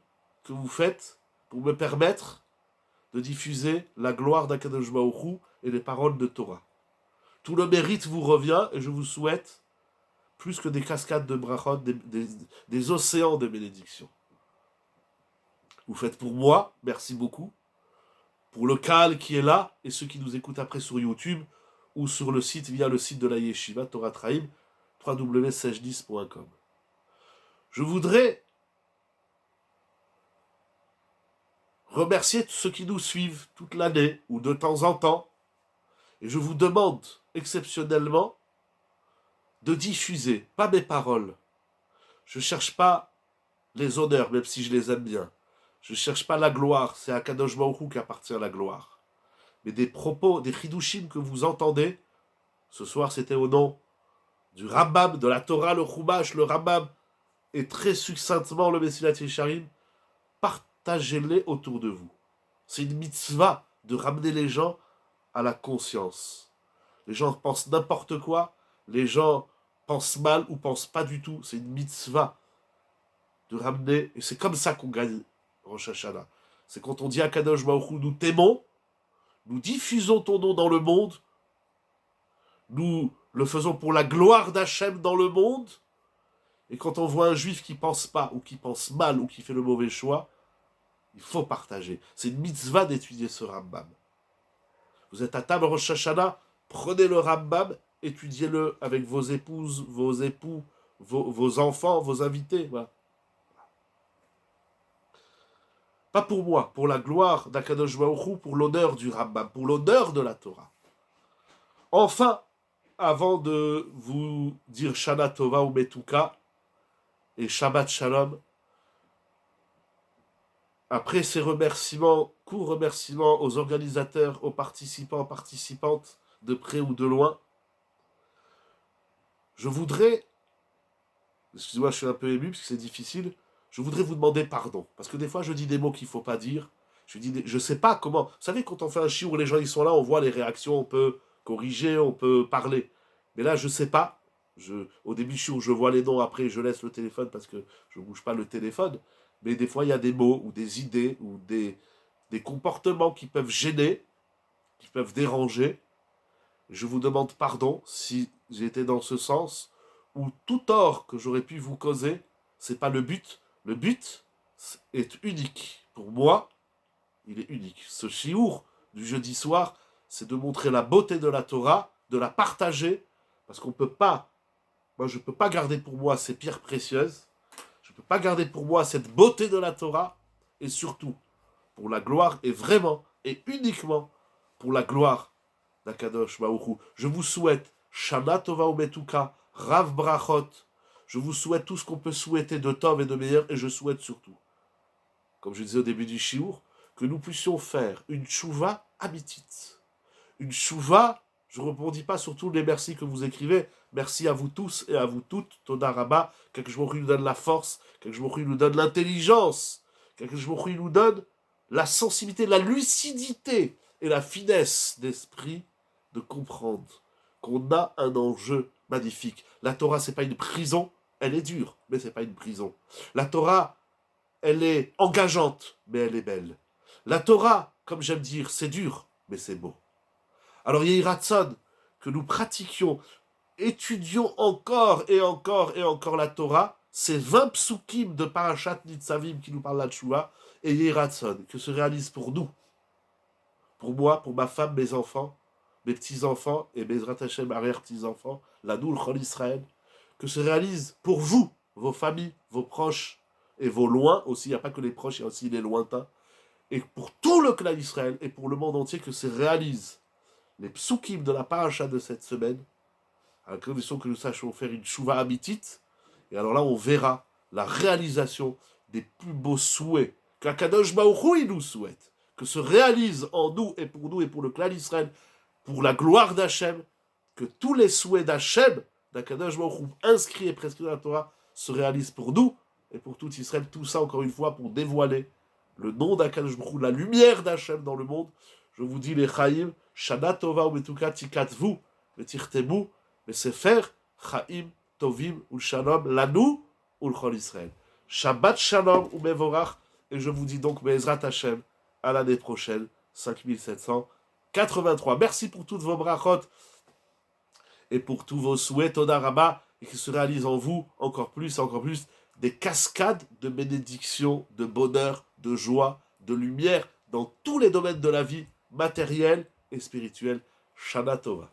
que vous faites pour me permettre de diffuser la gloire d'Akadosh Baruch Hu et les paroles de Torah. Tout le mérite vous revient et je vous souhaite plus que des cascades de brachot, des océans de bénédictions. Vous faites pour moi, merci beaucoup, pour le Kaal qui est là et ceux qui nous écoutent après sur YouTube ou sur le site, via le site de la Yeshiva, Torah Traim, www.sej10.com. Je voudrais remercier tous ceux qui nous suivent toute l'année ou de temps en temps. Et je vous demande exceptionnellement de diffuser, pas mes paroles. Je ne cherche pas les honneurs, même si je les aime bien. Je ne cherche pas la gloire, c'est à Kadosh Baruch Hu qu'appartient la gloire. Mais des propos, des chidushim que vous entendez, ce soir c'était au nom du Rambam, de la Torah, le Chumash, le Rambam, et très succinctement le Messilat Yesharim, partagez-les autour de vous. C'est une mitzvah de ramener les gens à la conscience. Les gens pensent n'importe quoi, les gens pensent mal ou pensent pas du tout. C'est une mitzvah de ramener, et c'est comme ça qu'on gagne Rosh Hashanah. C'est quand on dit à Kadosh Baruch Hu, nous t'aimons, nous diffusons ton nom dans le monde, nous le faisons pour la gloire d'Hachem dans le monde, et quand on voit un juif qui pense pas, ou qui pense mal, ou qui fait le mauvais choix, il faut partager. C'est une mitzvah d'étudier ce Rambam. Vous êtes à table Rosh Hashanah, prenez le Rambam, étudiez-le avec vos épouses, vos époux, vos enfants, vos invités. Voilà. Pas pour moi, pour la gloire d'Akadosh Baruch Hu, pour l'honneur du Rambam, pour l'honneur de la Torah. Enfin, avant de vous dire Shana Tova ou Metuka et Shabbat Shalom, après ces remerciements, courts remerciements aux organisateurs, aux participants, participantes, de près ou de loin, je voudrais, excusez-moi, je suis un peu ému parce que c'est difficile, je voudrais vous demander pardon. Parce que des fois, je dis des mots qu'il ne faut pas dire. Je sais pas comment. Vous savez, quand on fait un chiour, les gens ils sont là, on voit les réactions, on peut corriger, on peut parler. Mais là, je sais pas. Au début, je vois les noms, après, je laisse le téléphone parce que je ne bouge pas le téléphone. Mais des fois, il y a des mots ou des idées ou des comportements qui peuvent gêner, qui peuvent déranger. Je vous demande pardon si j'ai été dans ce sens, ou tout tort que j'aurais pu vous causer, c'est pas le but. Le but est unique. Pour moi, il est unique. Ce chiour du jeudi soir, c'est de montrer la beauté de la Torah, de la partager, parce qu'on peut pas, moi je peux pas garder pour moi ces pierres précieuses, je peux pas garder pour moi cette beauté de la Torah, et surtout, pour la gloire, et vraiment, et uniquement, pour la gloire d'Akadosh Baruch Hu. Je vous souhaite Shana Tova Umetuka, Rav Brachot. Je vous souhaite tout ce qu'on peut souhaiter de tov et de meilleur, et je souhaite surtout, comme je disais au début du shiur, que nous puissions faire une tchouva amitite. Une tchouva, je ne rebondis pas sur tous les merci que vous écrivez. Merci à vous tous et à vous toutes. Toda Rabba, qu'Akadosh Baruch Hu nous donne la force, qu'Akadosh Baruch Hu nous donne l'intelligence, qu'Akadosh Baruch Hu nous donne la sensibilité, la lucidité et la finesse d'esprit de comprendre qu'on a un enjeu magnifique. La Torah, c'est pas une prison, elle est dure, mais c'est pas une prison. La Torah, elle est engageante, mais elle est belle. La Torah, comme j'aime dire, c'est dur, mais c'est beau. Alors Yehi Ratzon, que nous pratiquions, étudions encore et encore et encore la Torah, ces 20 psukim de Parashat Nitzavim qui nous parlent de la Tchouva, et Yehi Ratzon, que se réalise pour nous, pour moi, pour ma femme, mes enfants, mes petits-enfants et mes Hashem arrière-petits-enfants, la Noul Chol Israël, que se réalise pour vous, vos familles, vos proches et vos loins aussi, il n'y a pas que les proches, il y a aussi les lointains, et pour tout le clan d'Israël et pour le monde entier que se réalisent les psukim de la paracha de cette semaine, à la condition que nous sachions faire une chouva habitit, et alors là on verra la réalisation des plus beaux souhaits qu'Akadosh Baruch Hu nous souhaite, que se réalise en nous et pour le clan d'Israël, pour la gloire d'Hachem, que tous les souhaits d'Hachem, d'Akadosh Baruch Hu, inscrits et prescrits dans la Torah, se réalisent pour nous et pour tout Israël. Tout ça, encore une fois, pour dévoiler le nom d'Akadosh Baruch Hu, la lumière d'Hachem dans le monde. Je vous dis les Chaim, Shana Tova ou Betuka Tikatvu, Betirtebu, Besefer, Chaim, Tovim, ou Shalom, Lanu, ou l'Chol Israël. Shabbat Shalom ou Mevorach, et je vous dis donc, Be'ezrat Hachem, à l'année prochaine, 5783. Merci pour toutes vos brachot et pour tous vos souhaits, Toda Rabba, et qui se réalisent en vous encore plus, des cascades de bénédictions, de bonheur, de joie, de lumière dans tous les domaines de la vie, matérielle et spirituelle. Shana Tova.